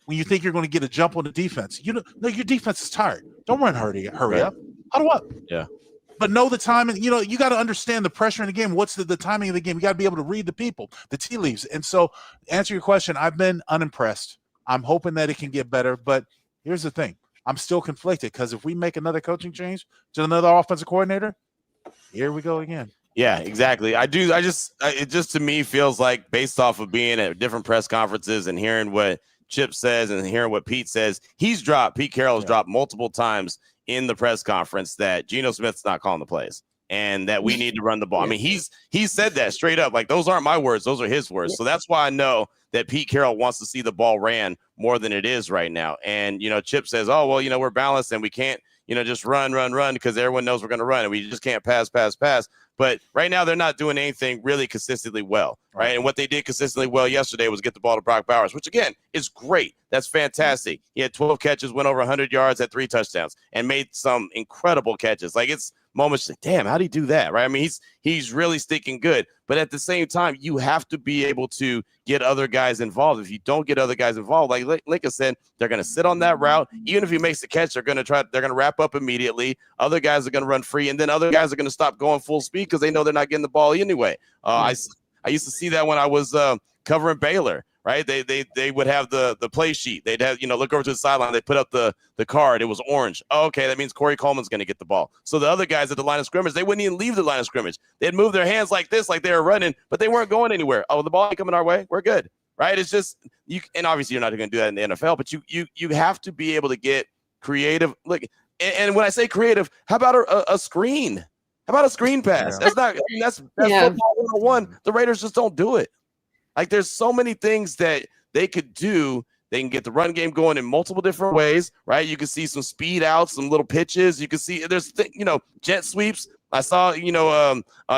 when you think you're going to get a jump on the defense. No, your defense is tired. Don't run hurry up. Huddle up. Yeah. But know the timing. You got to understand the pressure in the game. What's the timing of the game? You got to be able to read the people, the tea leaves. And so, answer your question, I've been unimpressed. I'm hoping that it can get better. But here's the thing. I'm still conflicted because if we make another coaching change to another offensive coordinator, here we go again. Yeah, exactly. It just to me feels like, based off of being at different press conferences and hearing what Chip says and hearing what Pete says, Pete Carroll has dropped multiple times in the press conference that Geno Smith's not calling the plays and that we need to run the ball. I mean, he said that straight up. Like, those aren't my words. Those are his words. So that's why I know that Pete Carroll wants to see the ball ran more than it is right now. And, Chip says, we're balanced and we can't, just run because everyone knows we're going to run and we just can't pass. But right now they're not doing anything really consistently well, right? And what they did consistently well yesterday was get the ball to Brock Bowers, which, again, is great. That's fantastic. He had 12 catches, went over 100 yards, had 3 touchdowns, and made some incredible catches. Like, moments, like, damn, how do you do that? Right. I mean, he's really sticking good. But at the same time, you have to be able to get other guys involved. If you don't get other guys involved, like Lincoln said, they're going to sit on that route. Even if he makes the catch, they're going to wrap up immediately. Other guys are going to run free, and then other guys are going to stop going full speed because they know they're not getting the ball anyway. I used to see that when I was covering Baylor. Right, they would have the play sheet. They'd have, look over to the sideline. They put up the card. It was orange. Oh, okay, that means Corey Coleman's going to get the ball. So the other guys at the line of scrimmage, they wouldn't even leave the line of scrimmage. They'd move their hands like this, like they were running, but they weren't going anywhere. Oh, the ball ain't coming our way. We're good. Right? It's just you, and obviously you're not going to do that in the NFL, but you have to be able to get creative. Look, and when I say creative, how about a screen? How about a screen pass? Yeah. That's football 101. The Raiders just don't do it. Like, there's so many things that they could do. They can get the run game going in multiple different ways, right? You can see some speed outs, some little pitches. You can see there's, jet sweeps. I saw,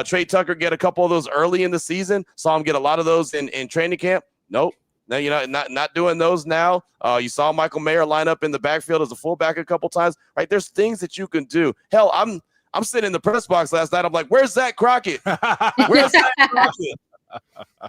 Trey Tucker get a couple of those early in the season. Saw him get a lot of those in training camp. Nope. No, not doing those now. You saw Michael Mayer line up in the backfield as a fullback a couple times, right? There's things that you can do. Hell, I'm sitting in the press box last night. I'm like, where's Zach Crockett? Where's Zach Crockett?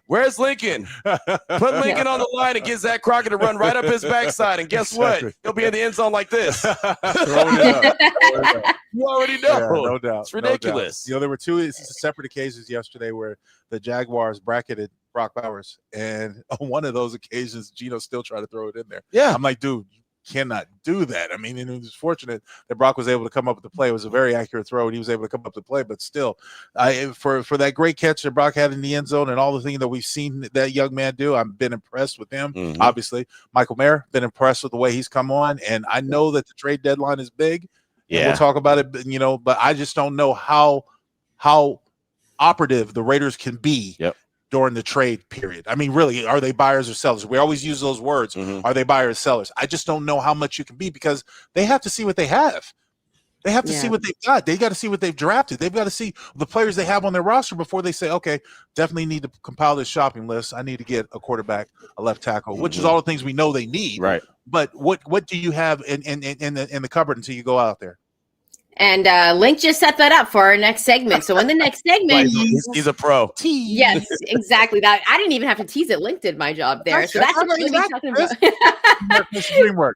Where's Lincoln? Put Lincoln on the line and get Zach Crockett to run right up his backside. And guess what? He'll be in the end zone like this. Throwing it up. You already know. Yeah, no doubt. It's ridiculous. No doubt. There were two separate occasions yesterday where the Jaguars bracketed Brock Bowers. And on one of those occasions, Geno still tried to throw it in there. Yeah. I'm like, dude, cannot do that. I mean, and it was fortunate that Brock was able to come up with the play. It was a very accurate throw, and he was able to come up with the play. But still, for that great catch that Brock had in the end zone and all the things that we've seen that young man do, I've been impressed with him. Mm-hmm. Obviously, Michael Mayer, been impressed with the way he's come on, and I know that the trade deadline is big. Yeah, we'll talk about it, but I just don't know how operative the Raiders can be. Yep. During the trade period. I mean, really, are they buyers or sellers? We always use those words. Mm-hmm. Are they buyers or sellers? I just don't know how much you can be because they have to see what they have. They have to see what they've got. They got to see what they've drafted. They've got to see the players they have on their roster before they say, okay, definitely need to compile this shopping list. I need to get a quarterback, a left tackle, which is all the things we know they need. Right. But what do you have in the cupboard until you go out there? And Linc just set that up for our next segment. So in the next segment, he's a pro. Yes, exactly. That I didn't even have to tease it. Linc did my job there. So that's what we're going to be talking about. Dreamwork.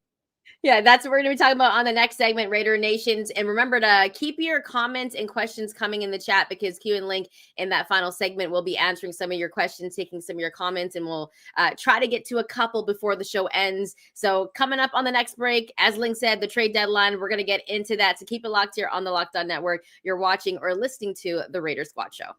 Yeah, that's what we're going to be talking about on the next segment, Raider Nations. And remember to keep your comments and questions coming in the chat because Q and Linc in that final segment will be answering some of your questions, taking some of your comments, and we'll try to get to a couple before the show ends. So coming up on the next break, as Linc said, the trade deadline, we're going to get into that. So keep it locked here on the Locked On Network. You're watching or listening to the Raider Squad Show.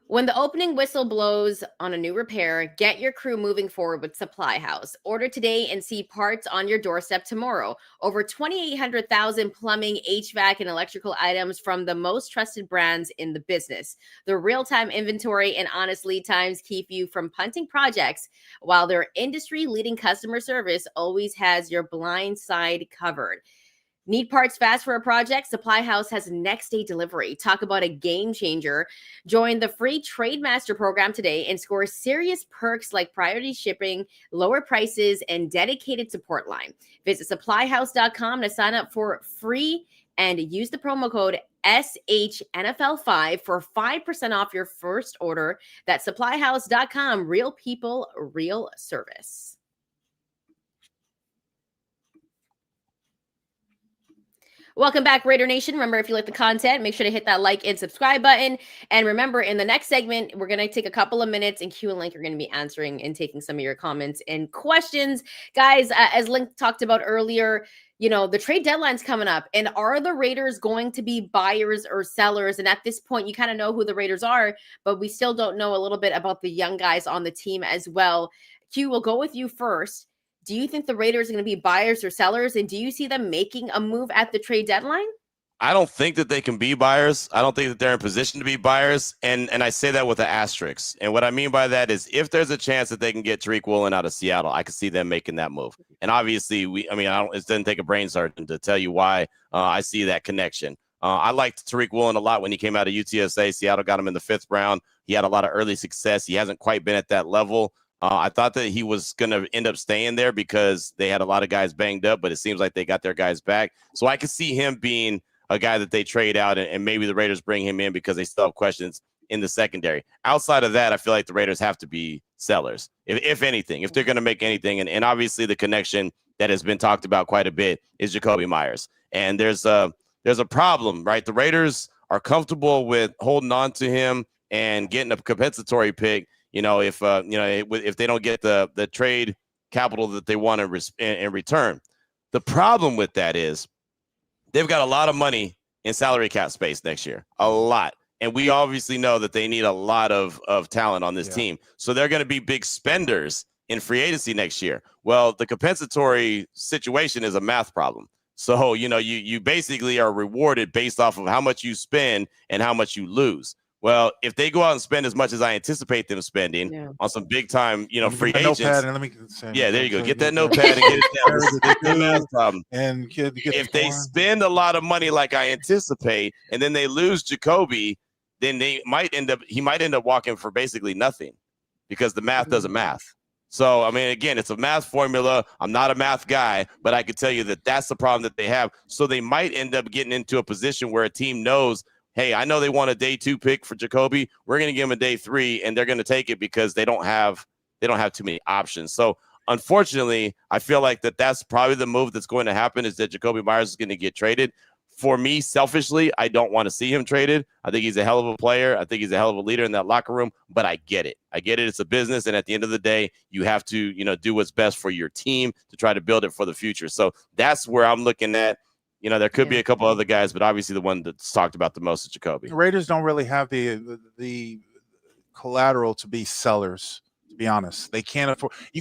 When the opening whistle blows on a new repair, get your crew moving forward with Supply House. Order today and see parts on your doorstep tomorrow. Over 2,800,000 plumbing, HVAC, and electrical items from the most trusted brands in the business. The real-time inventory and honest lead times keep you from punting projects, while their industry-leading customer service always has your blind side covered. Need parts fast for a project? Supply House has next day delivery. Talk about a game changer. Join the free Trade Master program today and score serious perks like priority shipping, lower prices, and dedicated support line. Visit supplyhouse.com to sign up for free and use the promo code SHNFL5 for 5% off your first order. That's supplyhouse.com. Real people, real service. Welcome back, Raider Nation. Remember, if you like the content, make sure to hit that like and subscribe button. And remember, in the next segment, we're going to take a couple of minutes, and Q and Linc are going to be answering and taking some of your comments and questions. Guys, as Linc talked about earlier, the trade deadline's coming up. And are the Raiders going to be buyers or sellers? And at this point, you kind of know who the Raiders are, but we still don't know a little bit about the young guys on the team as well. Q, we'll go with you first. Do you think the Raiders are going to be buyers or sellers? And do you see them making a move at the trade deadline? I don't think that they can be buyers. I don't think that they're in position to be buyers. And I say that with an asterisk. And what I mean by that is if there's a chance that they can get Tariq Woolen out of Seattle, I could see them making that move. And obviously, it doesn't take a brain surgeon to tell you why I see that connection. I liked Tariq Woolen a lot when he came out of UTSA. Seattle got him in the 5th round. He had a lot of early success. He hasn't quite been at that level. I thought that he was going to end up staying there because they had a lot of guys banged up, but it seems like they got their guys back. So I could see him being a guy that they trade out, and maybe the Raiders bring him in because they still have questions in the secondary. Outside of that, I feel like the Raiders have to be sellers, if anything, if they're going to make anything. And obviously the connection that has been talked about quite a bit is Jakobi Meyers. And there's a problem, right? The Raiders are comfortable with holding on to him and getting a compensatory pick. If they don't get the trade capital that they want in return. The problem with that is they've got a lot of money in salary cap space next year, a lot. And we obviously know that they need a lot of talent on this team. So they're going to be big spenders in free agency next year. Well, the compensatory situation is a math problem. So, you basically are rewarded based off of how much you spend and how much you lose. Well, if they go out and spend as much as I anticipate them spending on some big time, free agents. There you go. Get that notepad and get it down. Math problem. And if they spend a lot of money like I anticipate, and then they lose Jakobi, then he might end up walking for basically nothing because the math doesn't math. So, I mean, again, it's a math formula. I'm not a math guy, but I could tell you that that's the problem that they have. So they might end up getting into a position where a team knows, hey, I know they want a day 2 pick for Jakobi. We're going to give him a day 3, and they're going to take it because they don't have too many options. So, unfortunately, I feel like that's probably the move that's going to happen is that Jakobi Meyers is going to get traded. For me, selfishly, I don't want to see him traded. I think he's a hell of a player. I think he's a hell of a leader in that locker room, but I get it. It's a business, and at the end of the day, you have to, do what's best for your team to try to build it for the future. So that's where I'm looking at. There could be a couple other guys, but obviously the one that's talked about the most is Jakobi. The Raiders don't really have the collateral to be sellers, to be honest. You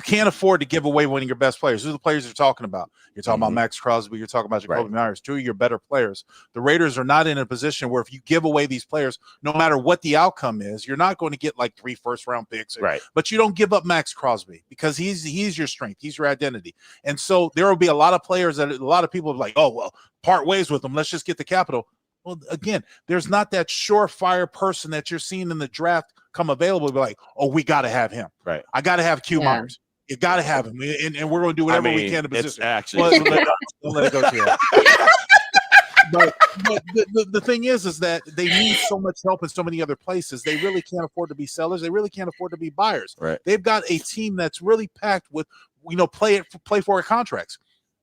can't afford to give away one of your best players. Who are the players you're talking about? You're talking about Max Crosby, you're talking about Jakobi Meyers, 2 of your better players. The Raiders are not in a position where if you give away these players, no matter what the outcome is, you're not going to get like 3 first-round picks. But you don't give up Max Crosby because he's your strength. He's your identity. And so there will be a lot of players that a lot of people are like, oh, well, part ways with them. Let's just get the capital. Well, again, there's not that surefire person that you're seeing in the draft come available to be like, oh, we got to have him. Right. I got to have Q Myers. You got to have him. And we're going to do whatever we can to position. Actually, don't let it go to you. But the thing is that they need so much help in so many other places. They really can't afford to be sellers. They really can't afford to be buyers. Right. They've got a team that's really packed with, play for contracts.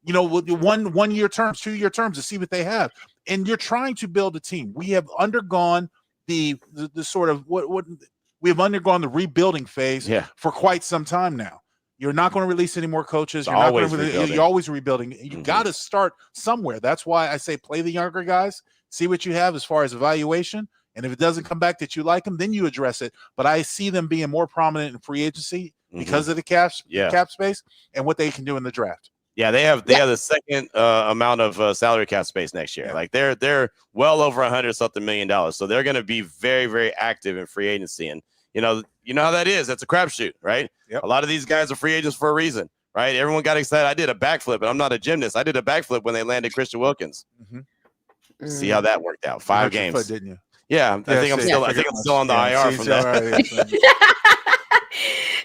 With 1 year terms, 2 year terms to see what they have. And you're trying to build a team. We have undergone the sort of what we have undergone the rebuilding phase for quite some time now. You're not going to release any more coaches. You're always rebuilding. You got to start somewhere. That's why I say play the younger guys, see what you have as far as evaluation. And if it doesn't come back that you like them, then you address it. But I see them being more prominent in free agency because of the cap space and what they can do in the draft. Yeah, they have the second amount of salary cap space next year. Like they're well over $100-something million. So they're going to be very, very active in free agency. And you know how that is. That's a crapshoot, right? Yep. A lot of these guys are free agents for a reason, right? Everyone got excited. I did a backflip, and I'm not a gymnast. I did a backflip when they landed Christian Wilkins. See how that worked out. 5 games, foot, didn't you? Yeah, I think I'm still on the IR from that.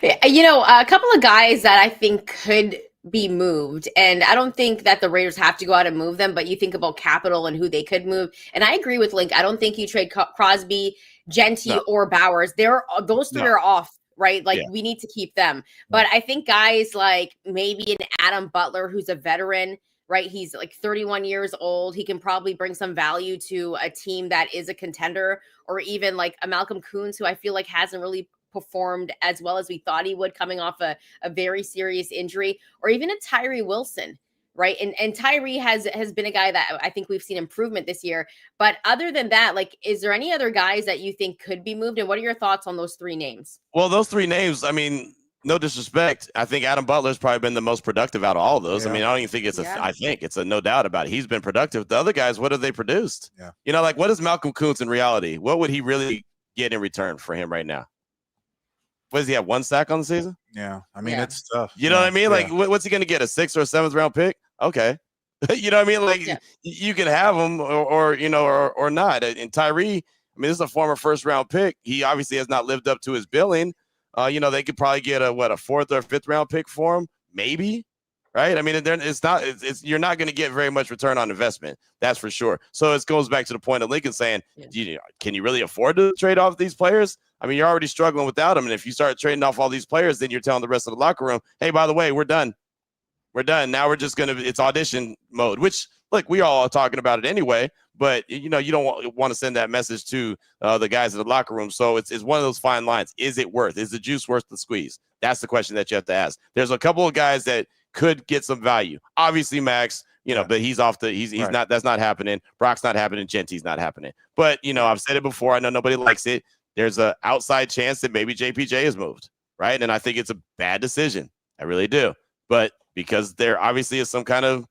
A couple of guys that I think could be moved, and I don't think that the Raiders have to go out and move them, but you think about capital and who they could move, and I agree with Linc. I don't think you trade Crosby, Genty, or Bowers. Those 3 are off, right? Like we need to keep them. But I think guys like maybe an Adam Butler, who's a veteran, right? He's like 31 years old. He can probably bring some value to a team that is a contender, or even like a Malcolm Koonce, who I feel like hasn't really performed as well as we thought he would coming off a very serious injury, or even a Tyree Wilson, right? And Tyree has been a guy that I think we've seen improvement this year. But other than that, like, is there any other guys that you think could be moved? And what are your thoughts on those 3 names? Well, those 3 names, I mean, no disrespect, I think Adam Butler's probably been the most productive out of all of those. I mean, I don't even think I think it's a no doubt about it. He's been productive. The other guys, what have they produced? Like, what is Malcolm Koonce in reality? What would he really get in return for him right now? What does he have? 1 sack on the season? Yeah. I mean, it's tough. You know what I mean? Like, what's he going to get? A 6th or 7th round pick? Okay. You know what I mean? Like, you can have him or not. And Tyree, I mean, this is a former 1st round pick. He obviously has not lived up to his billing. They could probably get a fourth or fifth round pick for him, maybe. Right. I mean, you're not going to get very much return on investment. That's for sure. So it goes back to the point of Lincoln saying, can you really afford to trade off these players? I mean, you're already struggling without them. And if you start trading off all these players, then you're telling the rest of the locker room, hey, by the way, we're done. We're done. Now we're just it's audition mode, which, look, we all are talking about it anyway. But, you don't want to send that message to the guys in the locker room. So it's one of those fine lines. Is the juice worth the squeeze? That's the question that you have to ask. There's a couple of guys that could get some value. Obviously, Max, but he's off he's right. Not, that's not happening. Brock's not happening. Genty's not happening. But, I've said it before. I know nobody likes it. There's an outside chance that maybe JPJ is moved, right? And I think it's a bad decision. I really do. But because there obviously is some kind of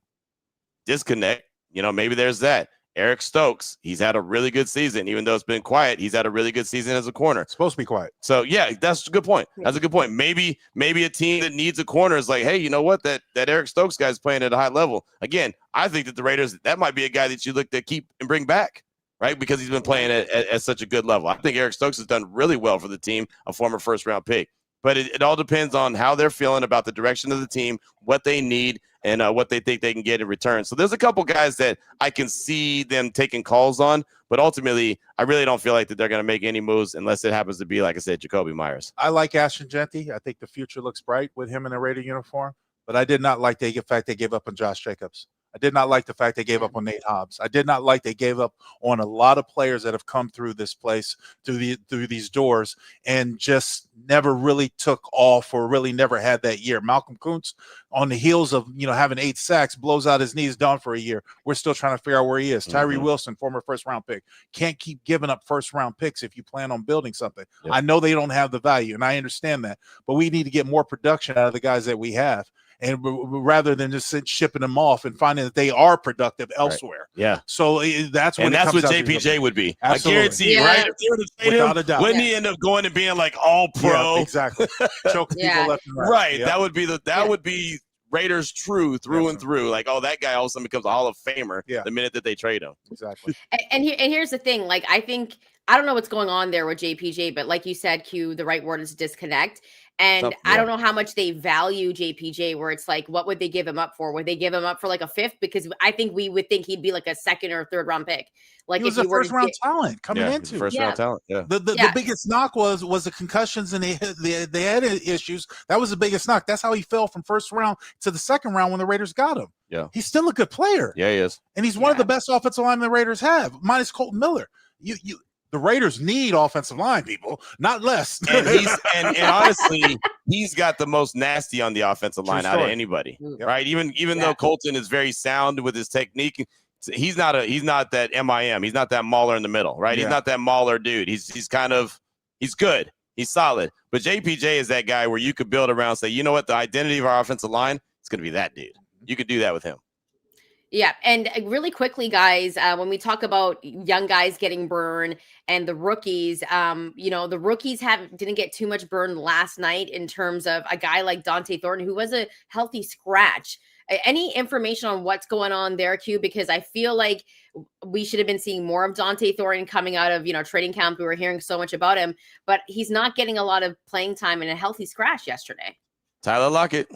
disconnect, maybe there's that. Eric Stokes, he's had a really good season. Even though it's been quiet, he's had a really good season as a corner. It's supposed to be quiet. So, yeah, that's a good point. That's a good point. Maybe a team that needs a corner is like, hey, you know what? That Eric Stokes guy is playing at a high level. Again, I think that the Raiders, that might be a guy that you look to keep and bring back, right? Because he's been playing at such a good level. I think Eric Stokes has done really well for the team, a former first-round pick. But it all depends on how they're feeling about the direction of the team, what they need, and what they think they can get in return. So there's a couple guys that I can see them taking calls on, but ultimately, I really don't feel like that they're going to make any moves unless it happens to be, like I said, Jacoby Myers. I like Ashton Genty. I think the future looks bright with him in a Raider uniform, but I did not like the fact they gave up on Josh Jacobs. I did not like the fact they gave up on Nate Hobbs. I did not like they gave up on a lot of players that have come through this place, through these doors, and just never really took off or really never had that year. Malcolm Kuntz, on the heels of having 8 sacks, blows out his knees, down for a year. We're still trying to figure out where he is. Tyree Wilson, former first-round pick. Can't keep giving up first-round picks if you plan on building something. Yep. I know they don't have the value, and I understand that, but we need to get more production out of the guys that we have. And rather than just shipping them off and finding that they are productive elsewhere. Right. Yeah. So that's what JPJ would be. Absolutely. I guarantee, right? If they were to trade Without a doubt. Wouldn't he end up going and being like all pro? Yeah, exactly. Choking people left and right. Right. Yep. That would be Raiders true through and through. Like, that guy all of a sudden becomes a Hall of Famer the minute that they trade him. Exactly. And here's the thing. Like, I think, I don't know what's going on there with JPJ, but like you said, Q, the right word is disconnect. And I don't know how much they value JPJ, where it's like, what would they give him up for? Would they give him up for like a fifth? Because I think we would think he'd be like a second or third round pick. Like, he was a first round talent coming into first round talent. Yeah. The biggest knock was the concussions and the head issues. That was the biggest knock. That's how he fell from first round to the second round when the Raiders got him. Yeah. He's still a good player. Yeah, he is. And he's one of the best offensive linemen the Raiders have, minus Colton Miller. The Raiders need offensive line people, not less. And honestly, he's got the most nasty on the offensive line out of anybody, right? Even though Colton is very sound with his technique, he's not that MIM. He's not that mauler in the middle, right? He's not that mauler dude. He's good. He's solid. But JPJ is that guy where you could build around and say, you know what, the identity of our offensive line is going to be that dude. You could do that with him. Yeah. And really quickly, guys, when we talk about young guys getting burned and the rookies, the rookies didn't get too much burn last night in terms of a guy like Dante Thornton, who was a healthy scratch. Any information on what's going on there, Q? Because I feel like we should have been seeing more of Dante Thornton coming out of, training camp. We were hearing so much about him, but he's not getting a lot of playing time in a healthy scratch yesterday. Tyler Lockett.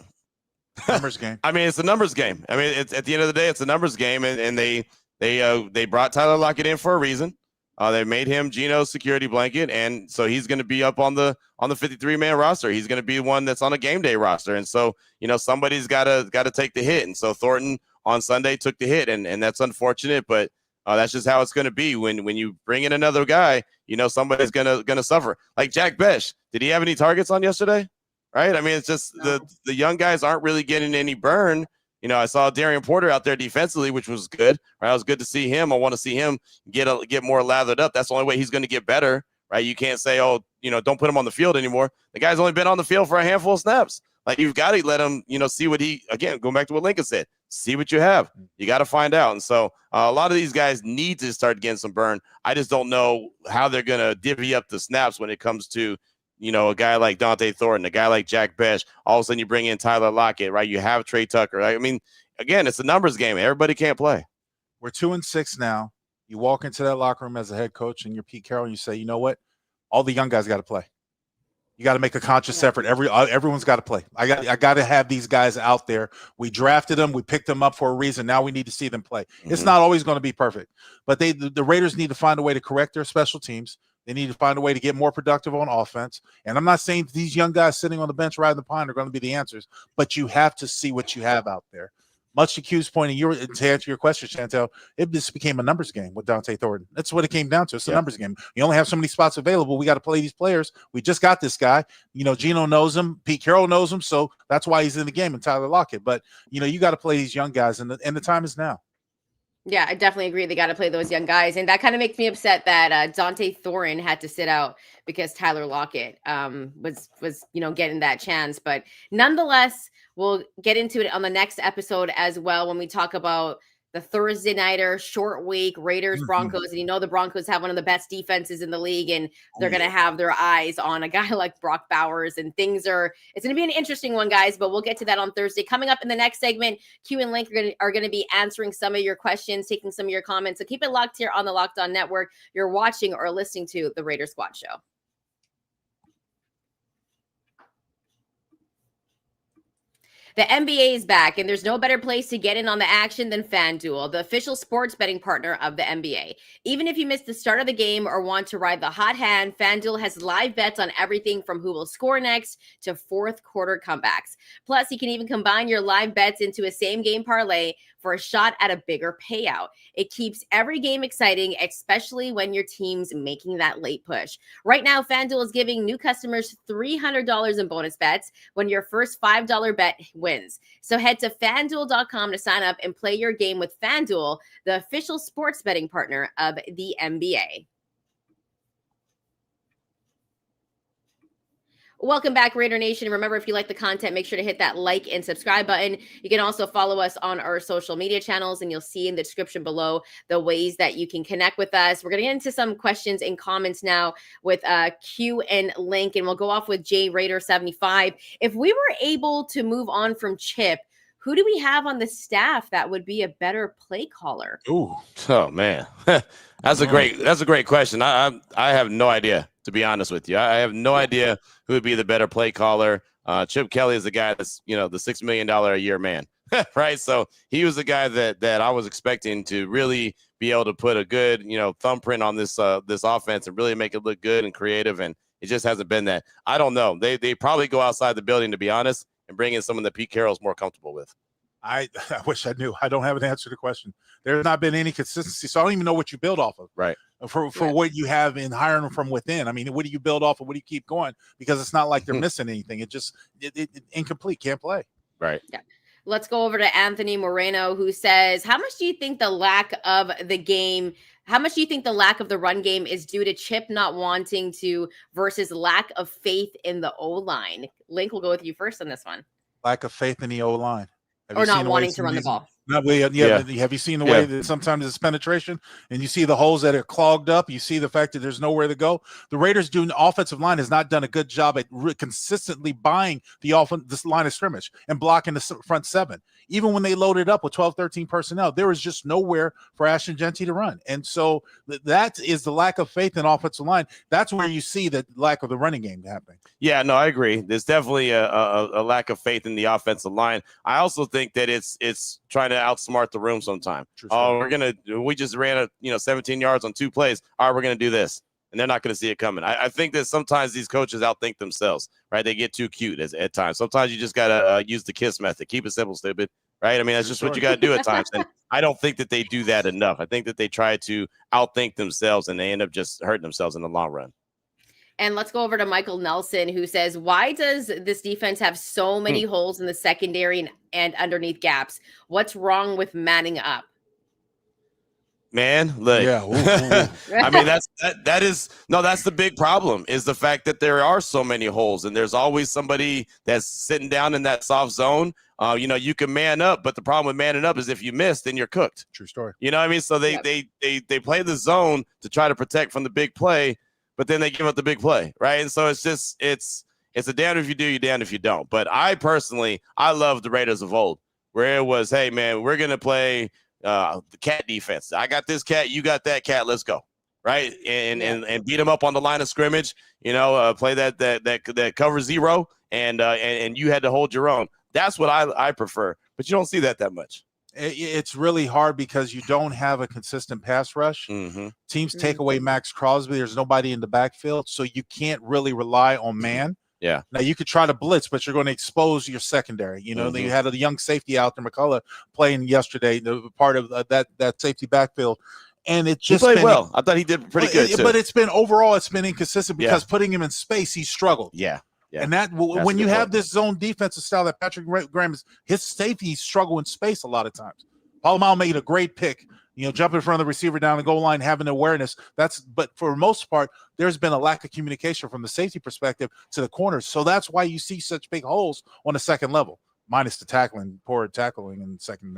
Numbers game. I mean, it's a numbers game. I mean, it's at the end of the day, it's a numbers game, and they brought Tyler Lockett in for a reason. They made him Geno's security blanket, and so he's going to be up on the 53-man roster. He's going to be one that's on a game day roster, and so somebody's got to take the hit. And so Thornton on Sunday took the hit, and that's unfortunate, but that's just how it's going to be when you bring in another guy. Somebody's gonna suffer. Like Jack Besh, did he have any targets on yesterday? Right. I mean, it's just the young guys aren't really getting any burn. I saw Darian Porter out there defensively, which was good. Right. It was good to see him. I want to see him get more lathered up. That's the only way he's going to get better. Right. You can't say, don't put him on the field anymore. The guy's only been on the field for a handful of snaps. Like, you've got to let him, see what going back to what Lincoln said, see what you have. You got to find out. And so a lot of these guys need to start getting some burn. I just don't know how they're going to divvy up the snaps when it comes to, a guy like Dante Thornton, a guy like Jack Besh. All of a sudden you bring in Tyler Lockett, right? You have Trey Tucker. Right? I mean, again, it's a numbers game. Everybody can't play. We're 2-6 now. You walk into that locker room as a head coach and you're Pete Carroll and you say, you know what? All the young guys got to play. You got to make a conscious effort. Everyone's got to play. I got to have these guys out there. We drafted them. We picked them up for a reason. Now we need to see them play. It's not always going to be perfect, but the Raiders need to find a way to correct their special teams. They need to find a way to get more productive on offense. And I'm not saying these young guys sitting on the bench riding the pine are going to be the answers, but you have to see what you have out there. Much to Q's point, to answer your question, Chantel, it just became a numbers game with Dante Thornton. That's what it came down to. It's a numbers game. You only have so many spots available. We got to play these players. We just got this guy. Geno knows him. Pete Carroll knows him, so that's why he's in the game, and Tyler Lockett. But, you got to play these young guys, and the time is now. Yeah, I definitely agree. They got to play those young guys. And that kind of makes me upset that Dante Thornton had to sit out because Tyler Lockett was getting that chance. But nonetheless, we'll get into it on the next episode as well when we talk about the Thursday nighter, short week, Raiders, Broncos. And the Broncos have one of the best defenses in the league, and they're going to have their eyes on a guy like Brock Bowers. And it's going to be an interesting one, guys, but we'll get to that on Thursday. Coming up in the next segment, Q and Linc are going to be answering some of your questions, taking some of your comments. So keep it locked here on the Locked On Network. You're watching or listening to the Raider Squad Show. The NBA is back, and there's no better place to get in on the action than FanDuel, the official sports betting partner of the NBA. Even if you missed the start of the game or want to ride the hot hand, FanDuel has live bets on everything from who will score next to fourth quarter comebacks. Plus, you can even combine your live bets into a same-game parlay for a shot at a bigger payout. It keeps every game exciting, especially when your team's making that late push. Right now, FanDuel is giving new customers $300 in bonus bets when your first $5 bet wins. So head to FanDuel.com to sign up and play your game with FanDuel, the official sports betting partner of the NBA. Welcome back, Raider Nation. Remember, if you like the content, make sure to hit that like and subscribe button. You can also follow us on our social media channels, and you'll see in the description below the ways that you can connect with us. We're going to get into some questions and comments now with Q and Linc, and we'll go off with J Raider 75. If we were able to move on from Chip, who do we have on the staff that would be a better play caller? Oh man, that's a great question. I have no idea, to be honest with you. I have no idea who would be the better play caller. Chip Kelly is the guy that's the $6 million a year man, right? So he was the guy that I was expecting to really be able to put a good thumbprint on this offense and really make it look good and creative. And it just hasn't been that. I don't know. They probably go outside the building, to be honest, and bring in someone that Pete Carroll's more comfortable with. I wish I knew. I don't have an answer to the question. There's not been any consistency, so I don't even know what you build off of. Right. For what you have in hiring them from within. I mean, what do you build off of? What do you keep going? Because it's not like they're missing anything. It just incomplete. Can't play. Right. Yeah. Let's go over to Anthony Moreno, who says, how much do you think the lack of the run game is due to Chip not wanting to versus lack of faith in the O-line? Linc, will go with you first on this one. Lack of faith in the O-line. Or not wanting to run the ball. Have you seen the way that sometimes it's penetration and you see the holes that are clogged up? You see the fact that there's nowhere to go. The Raiders' offensive line has not done a good job at consistently buying this line of scrimmage and blocking the front seven. Even when they loaded up with 12, 13 personnel, there was just nowhere for Ashton Genty to run. And so that is the lack of faith in offensive line. That's where you see the lack of the running game happening. Yeah, no, I agree. There's definitely a lack of faith in the offensive line. I also think that it's trying to outsmart the room sometime. We just ran 17 yards on 2 plays. All right, we're going to do this. And they're not going to see it coming. I think that sometimes these coaches outthink themselves, right? They get too cute at times. Sometimes you just got to use the KISS method. Keep it simple, stupid, right? I mean, that's just what you got to do at times. And I don't think that they do that enough. I think that they try to outthink themselves, and they end up just hurting themselves in the long run. And let's go over to Michael Nelson, who says, why does this defense have so many holes in the secondary and underneath gaps? What's wrong with manning up? Man, look, I mean, that's the big problem, is the fact that there are so many holes, and there's always somebody that's sitting down in that soft zone. You can man up, but the problem with manning up is if you miss, then you're cooked. True story. You know what I mean? So they play the zone to try to protect from the big play, but then they give up the big play, right? And so it's a damn if you do, you're damned if you don't. But I love the Raiders of old, where it was, hey man, we're gonna play the cat defense. I got this cat, you got that cat, let's go. right? And beat them up on the line of scrimmage. Play that cover zero, and you had to hold your own. That's what I prefer. But you don't see that much. It's really hard because you don't have a consistent pass rush. Mm-hmm. Teams take away Max Crosby. There's nobody in the backfield, so you can't really rely on man. Yeah. Now you could try to blitz, but you're going to expose your secondary. Then you had a young safety out there, McCullough, playing yesterday, the part of that safety backfield. And it just played well. I thought he did pretty good too. But it's been inconsistent because putting him in space, he struggled. Yeah. And when you have this zone defensive style that Patrick Graham is, his safeties struggle in space a lot of times. Palomar made a great pick, jumping in front of the receiver down the goal line, having awareness. But for the most part, there's been a lack of communication from the safety perspective to the corners. So that's why you see such big holes on the second level, minus the poor tackling in second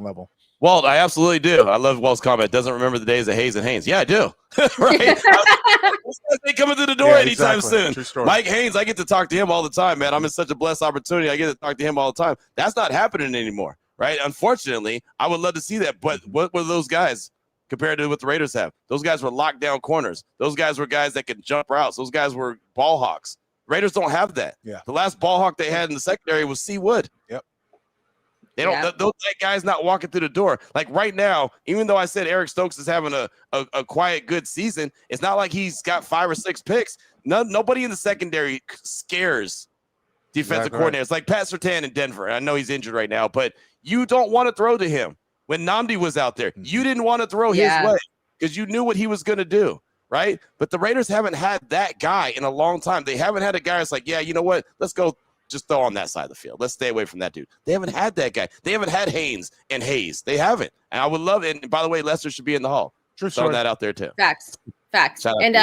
level. Walt, I absolutely do. I love Walt's comment. Doesn't remember the days of Hayes and Haynes. Yeah, I do. Right? They coming through the door anytime soon. Mike Haynes, I get to talk to him all the time, man. I'm in such a blessed opportunity. I get to talk to him all the time. That's not happening anymore, right? Unfortunately, I would love to see that. But what were those guys compared to what the Raiders have? Those guys were locked down corners. Those guys were guys that could jump routes. Those guys were ball hawks. Raiders don't have that. Yeah. The last ball hawk they had in the secondary was C. Wood. Yep. They don't. That guy's not walking through the door. Like right now, even though I said Eric Stokes is having a quiet, good season, it's not like he's got 5 or 6 picks. Nobody in the secondary scares defensive coordinators like Pat Surtain in Denver. I know he's injured right now, but you don't want to throw to him. When Nnamdi was out there, you didn't want to throw his way because you knew what he was going to do, right? But the Raiders haven't had that guy in a long time. They haven't had a guy that's like, yeah, you know what? Let's go. Just throw on that side of the field. Let's stay away from that dude. They haven't had that guy. They haven't had Haynes and Hayes. They haven't. And I would love it. And by the way, Lester should be in the Hall. Throwing that out there too. Facts. And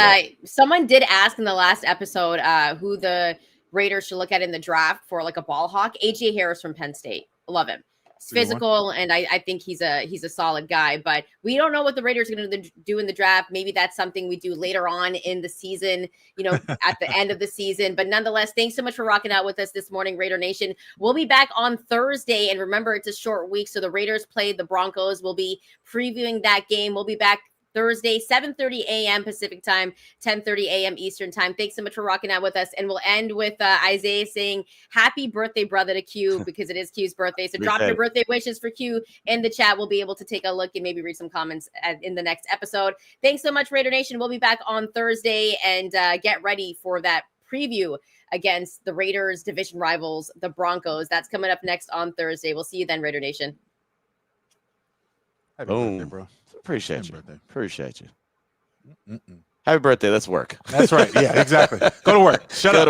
someone did ask in the last episode who the Raiders should look at in the draft for like a ball hawk. AJ Harris from Penn State. Love him. He's physical, and I think he's a solid guy. But we don't know what the Raiders are going to do in the draft. Maybe that's something we do later on in the season, at the end of the season. But nonetheless, thanks so much for rocking out with us this morning, Raider Nation. We'll be back on Thursday. And remember, it's a short week, so the Raiders play the Broncos. We'll be previewing that game. We'll be back Thursday, 7:30 a.m. Pacific time, 10:30 a.m. Eastern time. Thanks so much for rocking out with us. And we'll end with Isaiah saying happy birthday, brother, to Q, because it is Q's birthday. So drop your birthday wishes for Q in the chat. We'll be able to take a look and maybe read some comments in the next episode. Thanks so much, Raider Nation. We'll be back on Thursday, and get ready for that preview against the Raiders' division rivals, the Broncos. That's coming up next on Thursday. We'll see you then, Raider Nation. Happy birthday, bro. Appreciate you. Happy birthday. Let's work. That's right. Yeah, exactly. Go to work. Shut up.